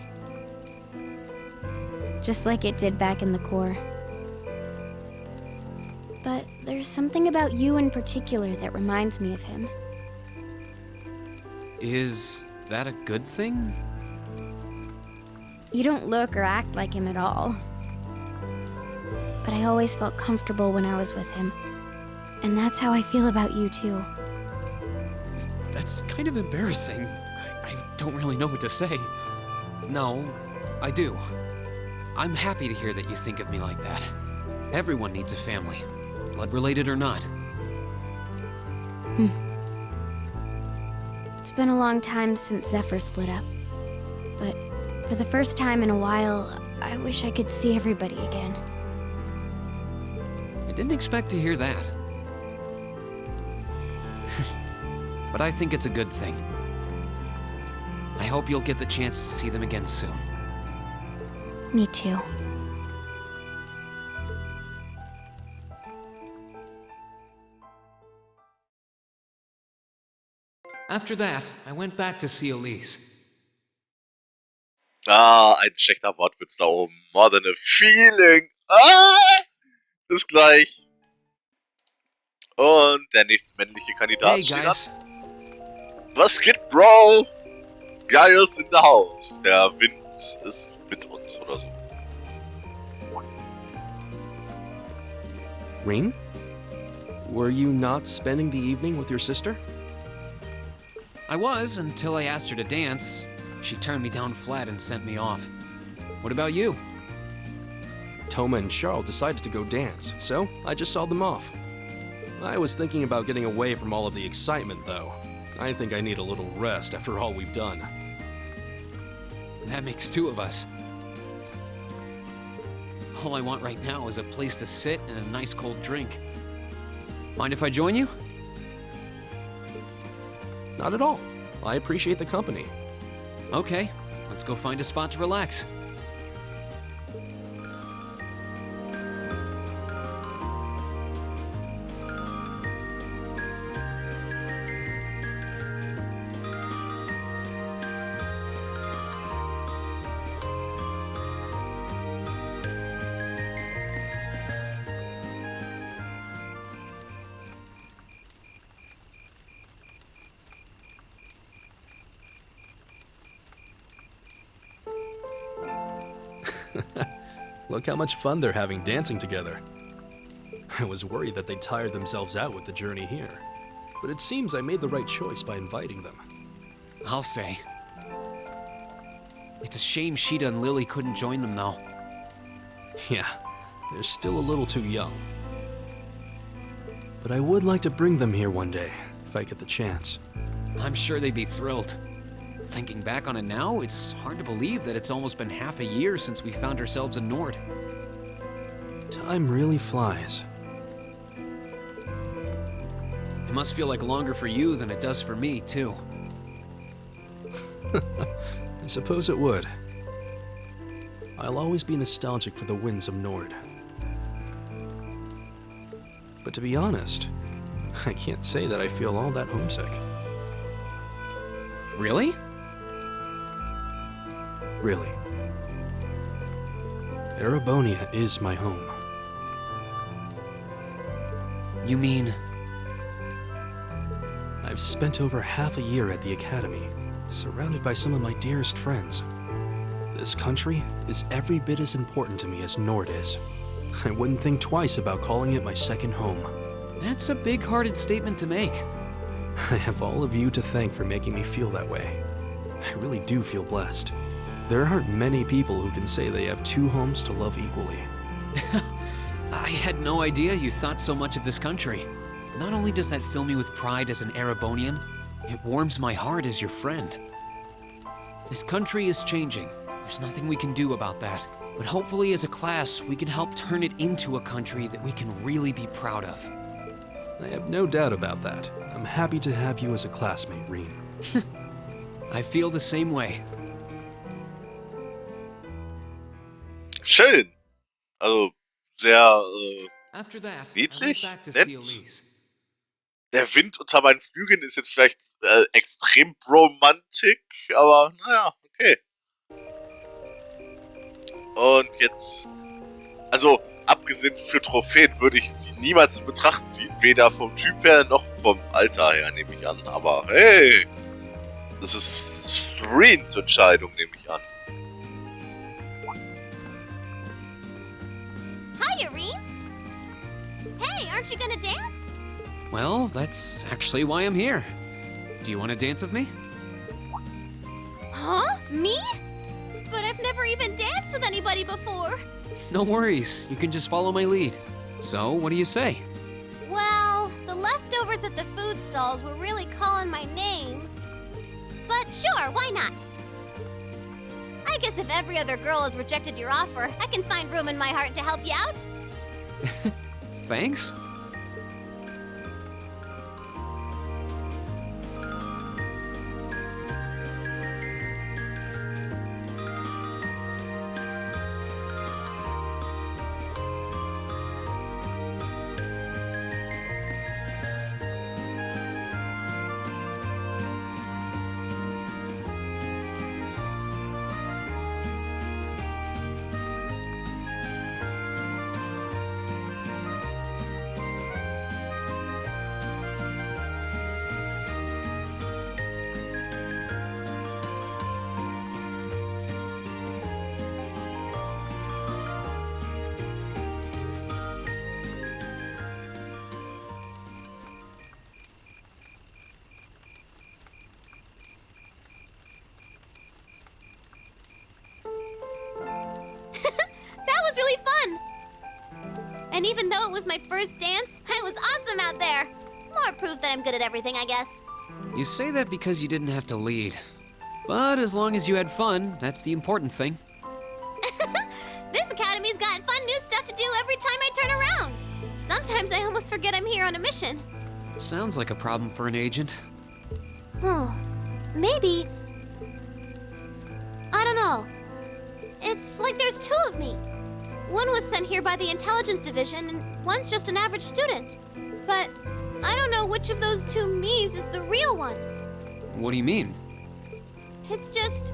Just like it did back in the Corps. But there's something about you in particular that reminds me of him. Is that a good thing? You don't look or act like him at all. But I always felt comfortable when I was with him. And that's how I feel about you too. That's kind of embarrassing. I don't really know what to say. No, I do. I'm happy to hear that you think of me like that. Everyone needs a family, blood-related or not. It's been a long time since Zephyr split up. But for the first time in a while, I wish I could see everybody again. I didn't expect to hear that. But I think it's a good thing. I hope you'll get the chance to see them again soon. Me too. After that, I went back to see Elise. Ah, ein schlechter Wortwitz da oben. More than a feeling. Ah! Bis gleich. Und der nächste männliche Kandidat Hey, steht guys. an. Was geht, Bro? Gaius in the house. Der Wind ist mit uns oder so. Reen? Were you not spending the evening with your sister? I was, until I asked her to dance. She turned me down flat and sent me off. What about you? Toma and Charles decided to go dance, so I just saw them off. I was thinking about getting away from all of the excitement, though. I think I need a little rest after all we've done. That makes two of us. All I want right now is a place to sit and a nice cold drink. Mind if I join you? Not at all. I appreciate the company. Okay, let's go find a spot to relax. Look how much fun they're having dancing together. I was worried that they'd tire themselves out with the journey here, but it seems I made the right choice by inviting them. I'll say. It's a shame Sheeta and Lily couldn't join them, though. Yeah, they're still a little too young. But I would like to bring them here one day, if I get the chance. I'm sure they'd be thrilled. Thinking back on it now, it's hard to believe that it's almost been half a year since we found ourselves in Nord. Time really flies. It must feel like longer for you than it does for me, too. I suppose it would. I'll always be nostalgic for the winds of Nord. But to be honest, I can't say that I feel all that homesick. Really? Really. Erebonia is my home. You mean... I've spent over half a year at the academy, surrounded by some of my dearest friends. This country is every bit as important to me as Nord is. I wouldn't think twice about calling it my second home. That's a big-hearted statement to make. I have all of you to thank for making me feel that way. I really do feel blessed. There aren't many people who can say they have two homes to love equally. I had no idea you thought so much of this country. Not only does that fill me with pride as an Erebonian, it warms my heart as your friend. This country is changing. There's nothing we can do about that. But hopefully as a class, we can help turn it into a country that we can really be proud of. I have no doubt about that. I'm happy to have you as a classmate, Reen. I feel the same way. Schön. Also sehr After that, I went niedlich, back to nett. CLEs. Der Wind unter meinen Flügeln ist jetzt vielleicht extrem romantic, aber naja, okay. Und jetzt, also abgesehen für Trophäen würde ich sie niemals in Betracht ziehen, weder vom Typ her noch vom Alter her, nehme ich an. Aber hey, das ist Reens Entscheidung, nehme ich an. Hi, Irene. Hey, aren't you gonna dance? Well, that's actually why I'm here. Do you want to dance with me? Huh? Me? But I've never even danced with anybody before. No worries, you can just follow my lead. So, what do you say? Well, the leftovers at the food stalls were really calling my name. But sure, why not? I guess if every other girl has rejected your offer, I can find room in my heart to help you out. Thanks? That was really fun! And even though it was my first dance, I was awesome out there! More proof that I'm good at everything, I guess. You say that because you didn't have to lead. But as long as you had fun, that's the important thing. This academy's got fun new stuff to do every time I turn around. Sometimes I almost forget I'm here on a mission. Sounds like a problem for an agent. Oh, maybe. I don't know. It's like there's two of me. One was sent here by the intelligence division, and one's just an average student. But I don't know which of those two me's is the real one. What do you mean? It's just,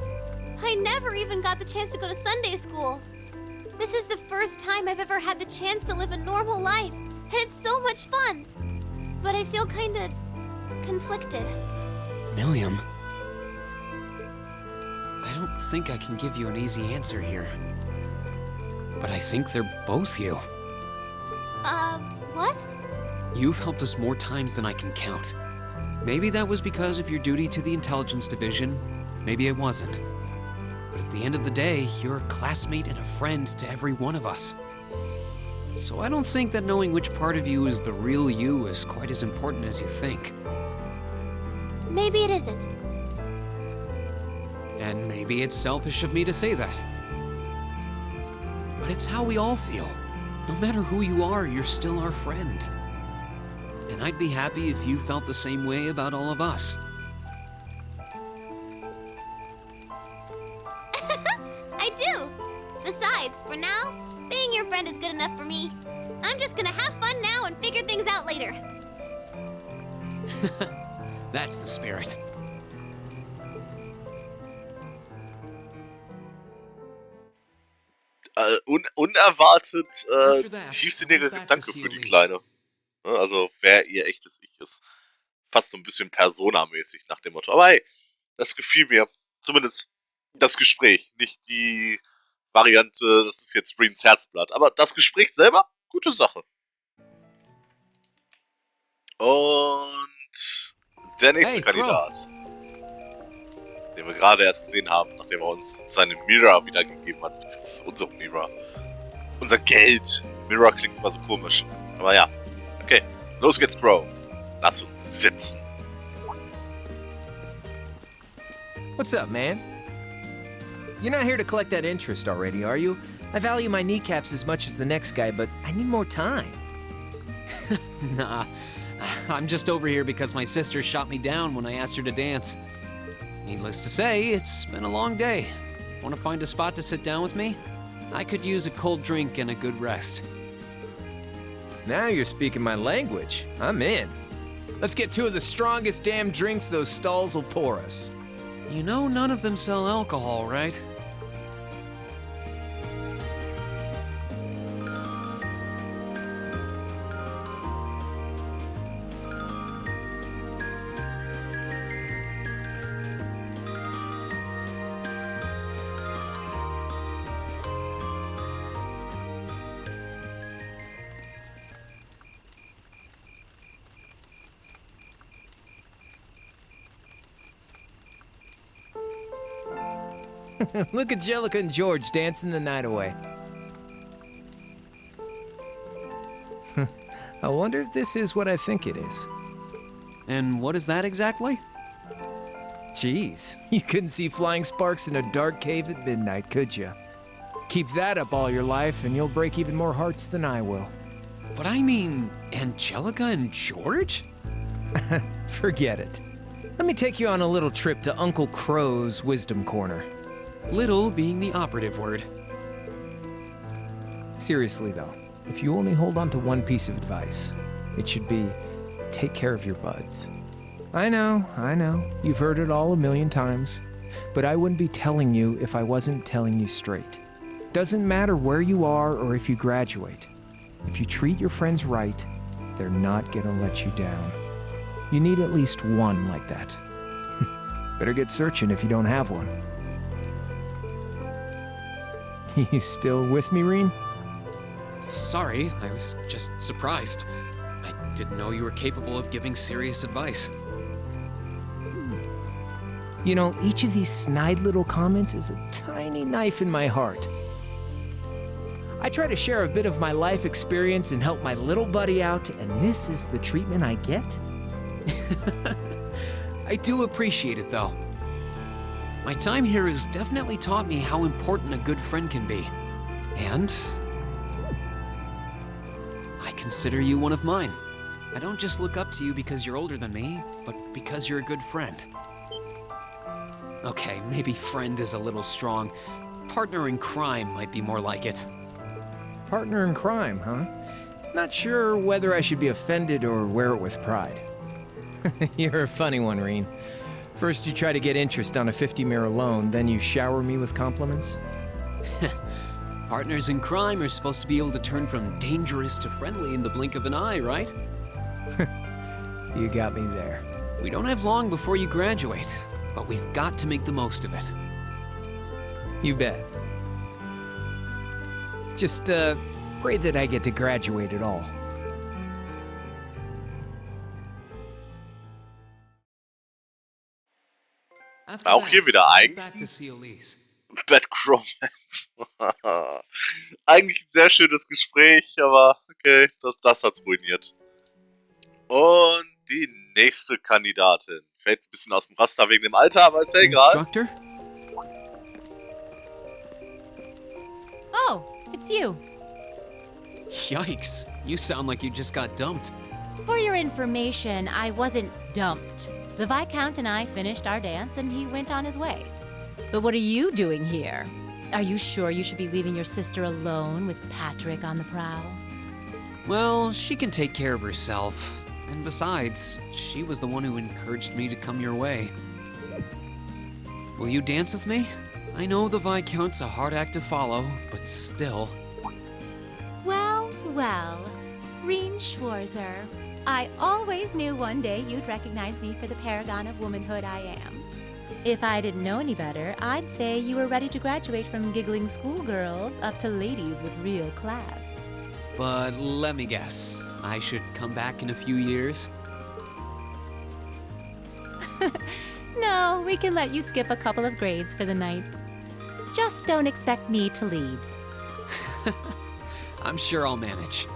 I never even got the chance to go to Sunday school. This is the first time I've ever had the chance to live a normal life, and it's so much fun. But I feel kinda conflicted. Milliam. I don't think I can give you an easy answer here. But I think they're both you. What? You've helped us more times than I can count. Maybe that was because of your duty to the intelligence division. Maybe it wasn't. But at the end of the day, you're a classmate and a friend to every one of us. So I don't think that knowing which part of you is the real you is quite as important as you think. Maybe it isn't. And maybe it's selfish of me to say that. But it's how we all feel. No matter who you are, you're still our friend. And I'd be happy if you felt the same way about all of us. I do. Besides, for now, being your friend is good enough for me. I'm just gonna have fun now and figure things out later. That's the spirit. Unerwartet tiefsinniger Gedanke für die Kleine. Also, wer ihr echtes Ich ist. Fast so ein bisschen Persona-mäßig nach dem Motto. Aber hey, das gefiel mir. Zumindest das Gespräch. Nicht die Variante, das ist jetzt Reens Herzblatt. Aber das Gespräch selber, gute Sache. Und der nächste Kandidat, den wir gerade erst gesehen haben, nachdem er uns seine Mirror wiedergegeben hat. Das ist unser Mirror. Unser Geld. Mirror klingt immer so komisch. Aber ja. Okay, los geht's, Crow. Lass uns sitzen. What's up, man? You're not here to collect that interest already, are you? I value my kneecaps as much as the next guy, but I need more time. Nah, I'm just over here because my sister shot me down when I asked her to dance. Needless to say, it's been a long day. Want to find a spot to sit down with me? I could use a cold drink and a good rest. Now you're speaking my language. I'm in. Let's get 2 of the strongest damn drinks those stalls will pour us. You know none of them sell alcohol, right? Look at Jellica and George dancing the night away. I wonder if this is what I think it is. And what is that exactly? Jeez, you couldn't see flying sparks in a dark cave at midnight, could you? Keep that up all your life and you'll break even more hearts than I will. But I mean, Angelica and George? Forget it. Let me take you on a little trip to Uncle Crow's Wisdom Corner. Little being the operative word. Seriously though, if you only hold on to one piece of advice, it should be, take care of your buds. I know, you've heard it all a million times, but I wouldn't be telling you if I wasn't telling you straight. Doesn't matter where you are or if you graduate. If you treat your friends right, they're not gonna let you down. You need at least one like that. Better get searching if you don't have one. You still with me, Reen? Sorry, I was just surprised. I didn't know you were capable of giving serious advice. You know, each of these snide little comments is a tiny knife in my heart. I try to share a bit of my life experience and help my little buddy out, and this is the treatment I get? I do appreciate it, though. My time here has definitely taught me how important a good friend can be. And I consider you one of mine. I don't just look up to you because you're older than me, but because you're a good friend. Okay, maybe friend is a little strong. Partner in crime might be more like it. Partner in crime, huh? Not sure whether I should be offended or wear it with pride. You're a funny one, Reen. First you try to get interest on a 50 mirror loan, then you shower me with compliments? Partners in crime are supposed to be able to turn from dangerous to friendly in the blink of an eye, right? You got me there. We don't have long before you graduate, but we've got to make the most of it. You bet. Just, pray that I get to graduate at all. Auch hier wieder eigentlich Bad Romance. Eigentlich ein sehr schönes Gespräch, aber okay, das hat's ruiniert. Und die nächste Kandidatin. Fällt ein bisschen aus dem Raster wegen dem Alter, aber ist ja egal. Instructor? Oh, it's you. Yikes, you sound like you just got dumped. For your information, I wasn't dumped. The Viscount and I finished our dance and he went on his way. But what are you doing here? Are you sure you should be leaving your sister alone with Patrick on the prowl? Well, she can take care of herself. And besides, she was the one who encouraged me to come your way. Will you dance with me? I know the Viscount's a hard act to follow, but still. Well, well, Reen Schwarzer. I always knew one day you'd recognize me for the paragon of womanhood I am. If I didn't know any better, I'd say you were ready to graduate from giggling schoolgirls up to ladies with real class. But let me guess, I should come back in a few years? No, we can let you skip a couple of grades for the night. Just don't expect me to lead. I'm sure I'll manage.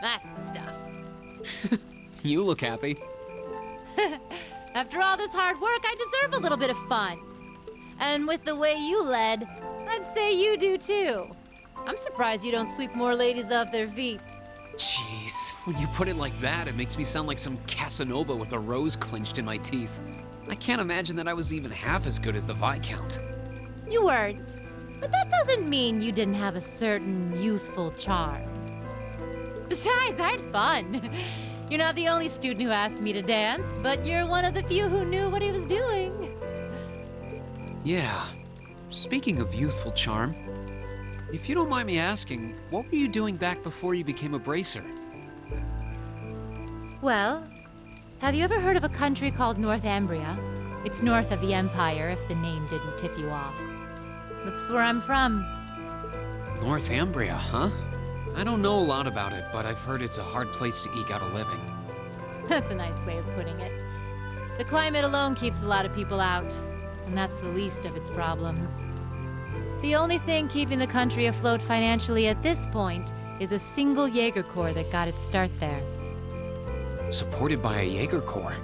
That's the stuff. You look happy. After all this hard work, I deserve a little bit of fun. And with the way you led, I'd say you do too. I'm surprised you don't sweep more ladies off their feet. Jeez, when you put it like that, it makes me sound like some Casanova with a rose clenched in my teeth. I can't imagine that I was even half as good as the Viscount. You weren't. But that doesn't mean you didn't have a certain youthful charm. Besides, I had fun. You're not the only student who asked me to dance, but you're one of the few who knew what he was doing. Yeah. Speaking of youthful charm, if you don't mind me asking, what were you doing back before you became a bracer? Well, have you ever heard of a country called Northumbria? It's north of the Empire, if the name didn't tip you off. That's where I'm from. Northumbria, huh? I don't know a lot about it, but I've heard it's a hard place to eke out a living. That's a nice way of putting it. The climate alone keeps a lot of people out, and that's the least of its problems. The only thing keeping the country afloat financially at this point is a single Jaeger Corps that got its start there. Supported by a Jaeger Corps.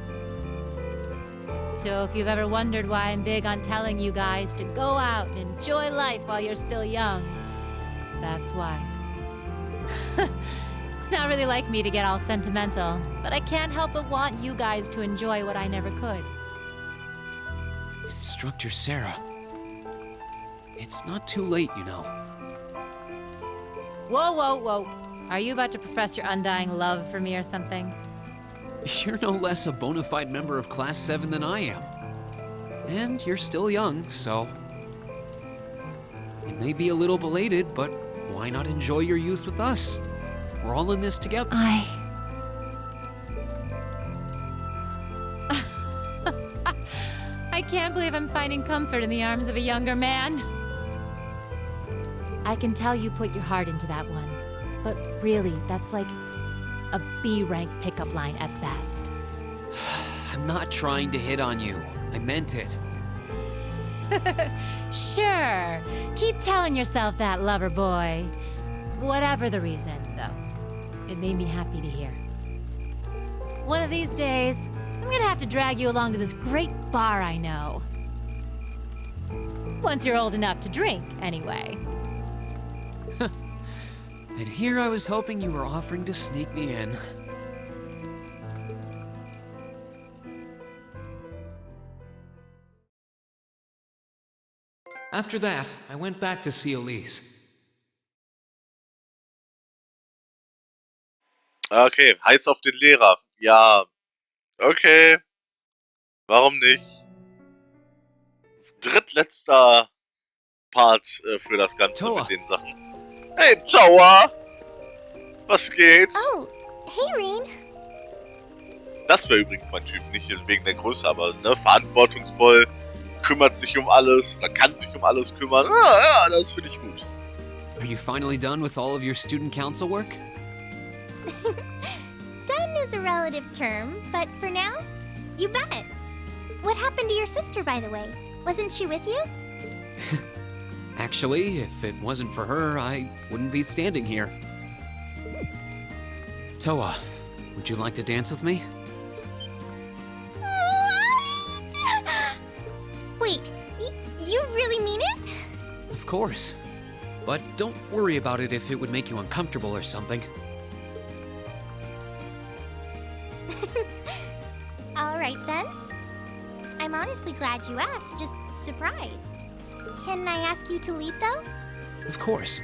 So if you've ever wondered why I'm big on telling you guys to go out and enjoy life while you're still young, that's why. It's not really like me to get all sentimental, but I can't help but want you guys to enjoy what I never could. Instructor Sarah. It's not too late, you know. Whoa, whoa, whoa. Are you about to profess your undying love for me or something? You're no less a bona fide member of Class 7 than I am. And you're still young, so... It may be a little belated, but why not enjoy your youth with us? We're all in this together. I can't believe I'm finding comfort in the arms of a younger man. I can tell you put your heart into that one, but really, that's like a B-rank pickup line at best. I'm not trying to hit on you. I meant it. Sure. Keep telling yourself that, lover boy. Whatever the reason, though, it made me happy to hear. One of these days, I'm gonna have to drag you along to this great bar I know. Once you're old enough to drink, anyway. And here I was hoping you were offering to sneak me in. After that, I went back to see Elise. Okay, heiß auf den Lehrer. Ja, okay. Warum nicht? Drittletzter Part für das Ganze Toa. mit den Sachen. Hey, Toa! Was geht? Oh, hey, Reen. Das wäre übrigens mein Typ, nicht wegen der Größe, aber ne, verantwortungsvoll, kümmert sich um alles oder kann sich um alles kümmern. Ja, das finde ich gut. Are you finally done with all of your student council work? Done is a relative term, but for now, you bet. What happened to your sister, by the way? Wasn't she with you? Actually, if it wasn't for her, I wouldn't be standing here. Toa, would you like to dance with me? Wait, you really mean it? Of course. But don't worry about it if it would make you uncomfortable or something. All right, then. I'm honestly glad you asked, just surprised. Can I ask you to lead, though? Of course.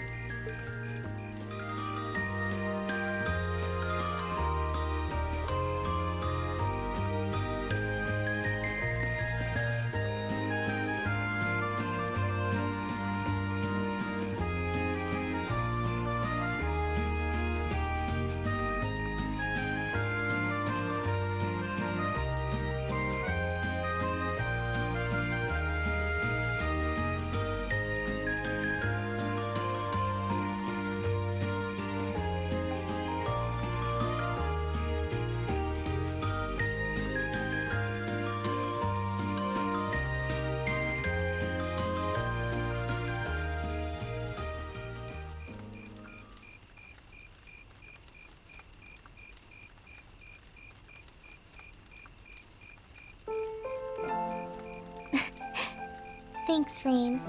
Thanks, Reen.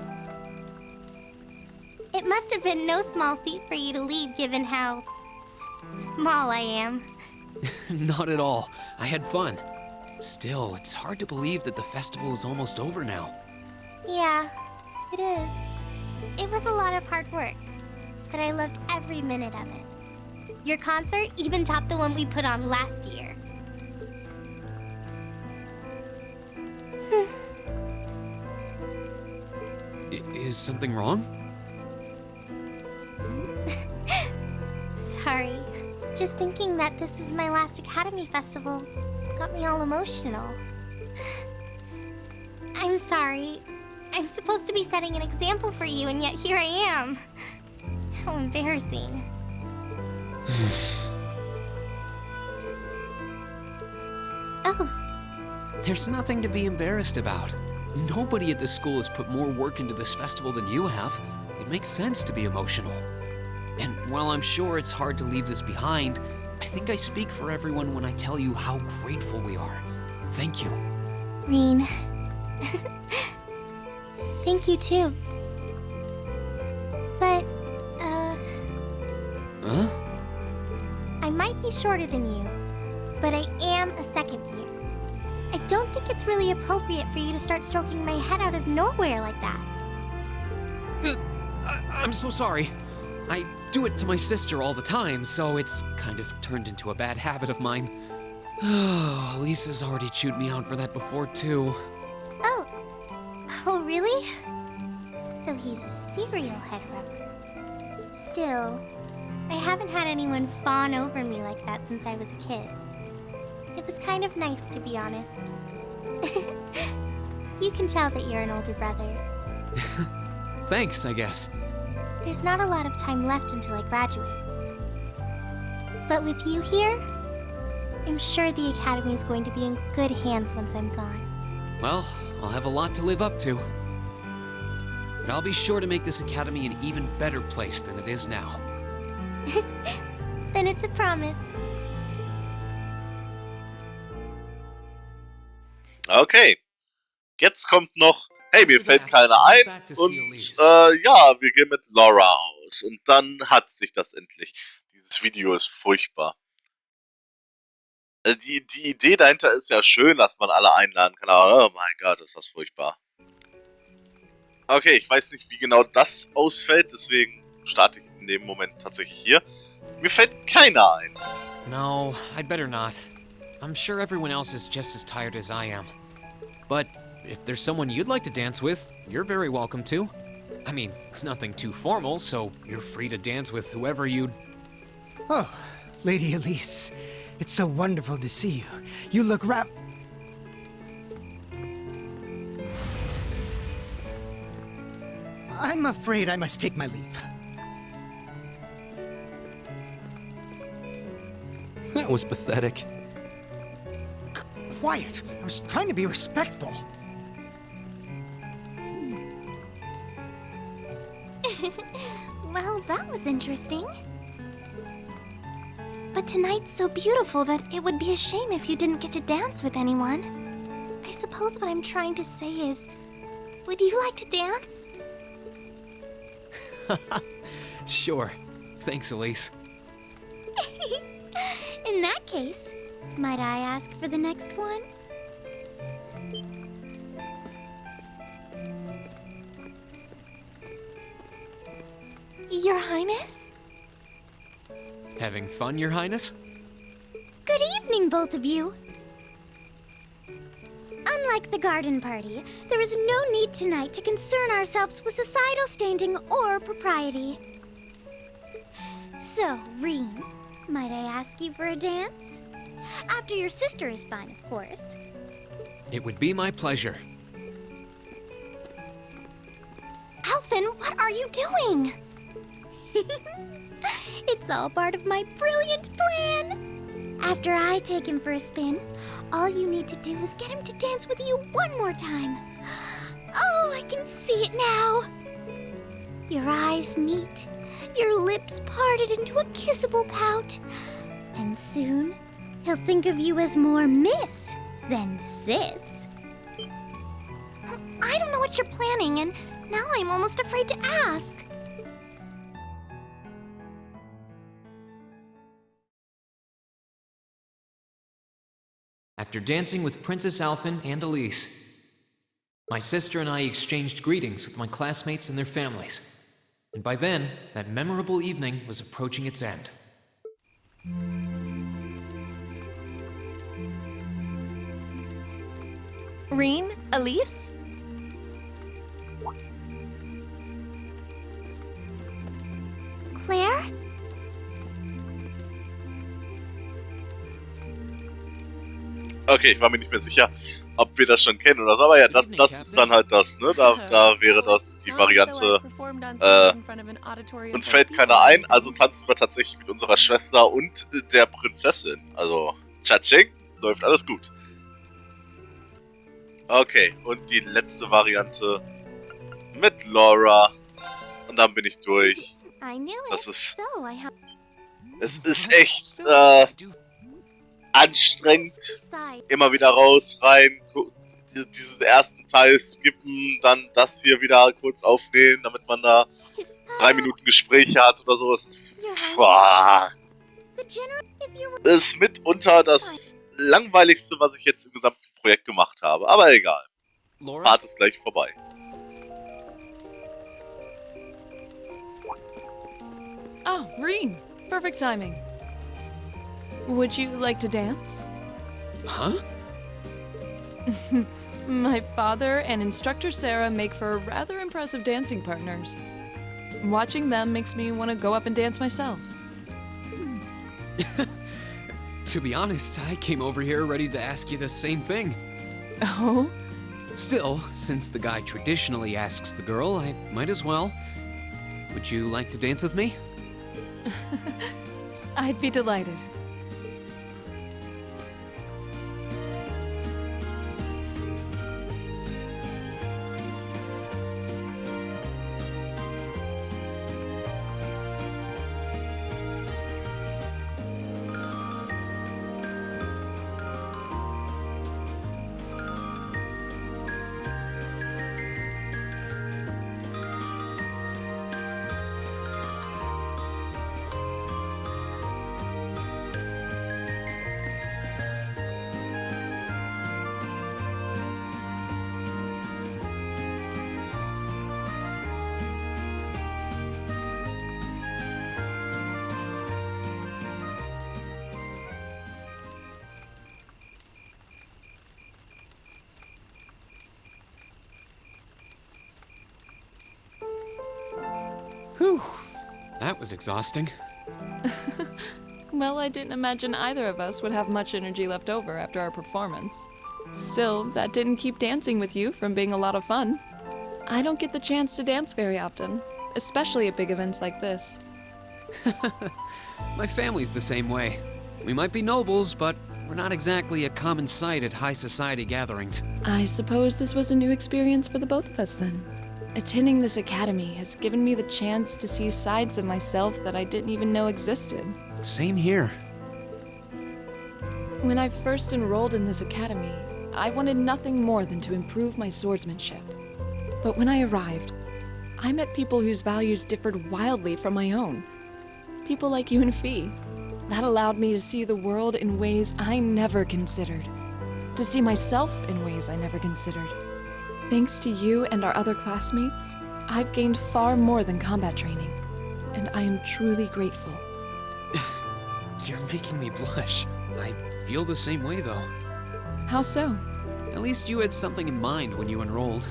It must have been no small feat for you to lead, given how small I am. Not at all. I had fun. Still, it's hard to believe that the festival is almost over now. Yeah, it is. It was a lot of hard work, but I loved every minute of it. Your concert even topped the one we put on last year. Is something wrong? Sorry. Just thinking that this is my last Academy Festival got me all emotional. I'm sorry. I'm supposed to be setting an example for you, and yet here I am. How embarrassing. Oh. There's nothing to be embarrassed about. Nobody at this school has put more work into this festival than you have. It makes sense to be emotional. And while I'm sure it's hard to leave this behind, I think I speak for everyone when I tell you how grateful we are. Thank you. Reen. Thank you too. But, Huh? I might be shorter than you, but I am a second year. I don't think it's really appropriate for you to start stroking my head out of nowhere like that. I'm so sorry. I do it to my sister all the time, so it's kind of turned into a bad habit of mine. Oh, Lisa's already chewed me out for that before, too. Oh, really? So he's a serial head rubber. Still, I haven't had anyone fawn over me like that since I was a kid. It was kind of nice, to be honest. You can tell that you're an older brother. Thanks, I guess. There's not a lot of time left until I graduate. But with you here, I'm sure the Academy is going to be in good hands once I'm gone. Well, I'll have a lot to live up to. But I'll be sure to make this Academy an even better place than it is now. Then it's a promise. Okay. Jetzt kommt noch, hey, mir fällt keiner ein. Und ja, wir gehen mit Laura aus. Und dann hat sich das endlich. Dieses Video ist furchtbar. Die Idee dahinter ist ja schön, dass man alle einladen kann. Aber oh mein Gott, ist das furchtbar. Okay, ich weiß nicht, wie genau das ausfällt. Deswegen starte ich in dem Moment tatsächlich hier. Mir fällt keiner ein. No, I'd better not. I'm sure everyone else is just as tired as I am. But if there's someone you'd like to dance with, you're very welcome to. I mean, it's nothing too formal, so you're free to dance with whoever you'd... Oh, Lady Elise, it's so wonderful to see you. You look I'm afraid I must take my leave. That was pathetic. Quiet! I was trying to be respectful. Well, that was interesting. But tonight's so beautiful that it would be a shame if you didn't get to dance with anyone. I suppose what I'm trying to say is, would you like to dance? Sure. Thanks, Elise. In that case, might I ask for the next one? Your Highness? Having fun, Your Highness? Good evening, both of you. Unlike the garden party, there is no need tonight to concern ourselves with societal standing or propriety. So, Reen, might I ask you for a dance? After your sister is fine, of course. It would be my pleasure. Alvin, what are you doing? It's all part of my brilliant plan. After I take him for a spin, all you need to do is get him to dance with you one more time. Oh, I can see it now. Your eyes meet, your lips parted into a kissable pout, and soon he'll think of you as more miss than sis. I don't know what what you're planning, and now I'm almost afraid to ask. After dancing with Princess Alphen and Elise, my sister and I exchanged greetings with my classmates and their families. And by then, that memorable evening was approaching its end. Reen? Elise? Claire? Okay, ich war mir nicht mehr sicher, ob wir das schon kennen oder so, aber ja, das ist dann halt das, ne? Da wäre das die Variante, uns fällt keiner ein, also tanzen wir tatsächlich mit unserer Schwester und der Prinzessin. Also, Tschatsching, läuft alles gut. Okay, und die letzte Variante mit Laura. Und dann bin ich durch. Das ist... Es ist echt, anstrengend. Immer wieder raus, rein, diesen ersten Teil skippen, dann das hier wieder kurz aufnehmen, damit man da 3 Minuten Gespräche hat oder so. Das ist mitunter das langweiligste, was ich jetzt im gesamten Projekt gemacht habe. Aber egal. Part ist gleich vorbei. Oh, Reen. Perfect timing. Would you like to dance? Huh? My father and instructor Sarah make for rather impressive dancing partners. Watching them makes me want to go up and dance myself. To be honest, I came over here ready to ask you the same thing. Oh? Still, since the guy traditionally asks the girl, I might as well. Would you like to dance with me? I'd be delighted. Whew, that was exhausting. Well, I didn't imagine either of us would have much energy left over after our performance. Still, that didn't keep dancing with you from being a lot of fun. I don't get the chance to dance very often, especially at big events like this. My family's the same way. We might be nobles, but we're not exactly a common sight at high society gatherings. I suppose this was a new experience for the both of us then. Attending this academy has given me the chance to see sides of myself that I didn't even know existed. Same here. When I first enrolled in this academy, I wanted nothing more than to improve my swordsmanship. But when I arrived, I met people whose values differed wildly from my own. People like you and Fee. That allowed me to see the world in ways I never considered. To see myself in ways I never considered. Thanks to you and our other classmates, I've gained far more than combat training, and I am truly grateful. You're making me blush. I feel the same way, though. How so? At least you had something in mind when you enrolled.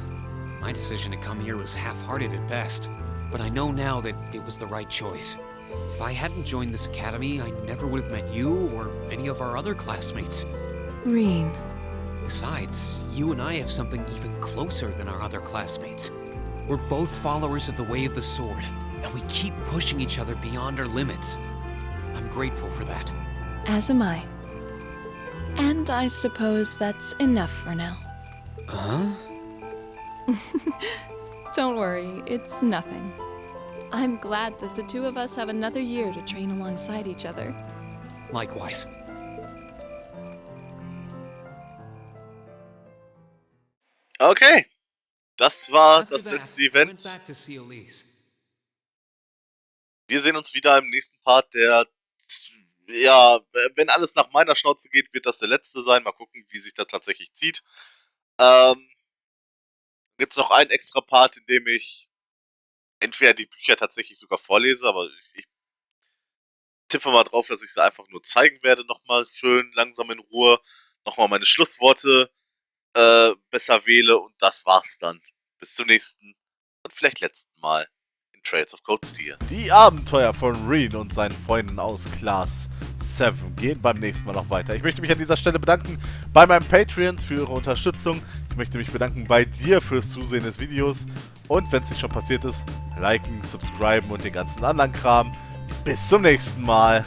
My decision to come here was half-hearted at best, but I know now that it was the right choice. If I hadn't joined this academy, I never would have met you or any of our other classmates. Reen. Besides, you and I have something even closer than our other classmates. We're both followers of the way of the sword, and we keep pushing each other beyond our limits. I'm grateful for that. As am I. And I suppose that's enough for now. Huh? Don't worry, it's nothing. I'm glad that the two of us have another year to train alongside each other. Likewise. Okay. das war After das that, letzte I went Event. back to see Elise. Wir sehen uns wieder im nächsten Part, der, ja, wenn alles nach meiner Schnauze geht, wird das der letzte sein. Mal gucken, wie sich das tatsächlich zieht. Gibt es noch einen extra Part, in dem ich entweder die Bücher tatsächlich sogar vorlese, aber ich tippe mal drauf, dass ich sie einfach nur zeigen werde, nochmal schön langsam in Ruhe, nochmal meine Schlussworte besser wähle und das war's dann. Bis zum nächsten und vielleicht letzten Mal in Trails of Cold Steel. Die Abenteuer von Reen und seinen Freunden aus Class 7 gehen beim nächsten Mal noch weiter. Ich möchte mich an dieser Stelle bedanken bei meinen Patreons für ihre Unterstützung. Ich möchte mich bedanken bei dir fürs Zusehen des Videos. Und wenn es nicht schon passiert ist, liken, subscriben und den ganzen anderen Kram. Bis zum nächsten Mal.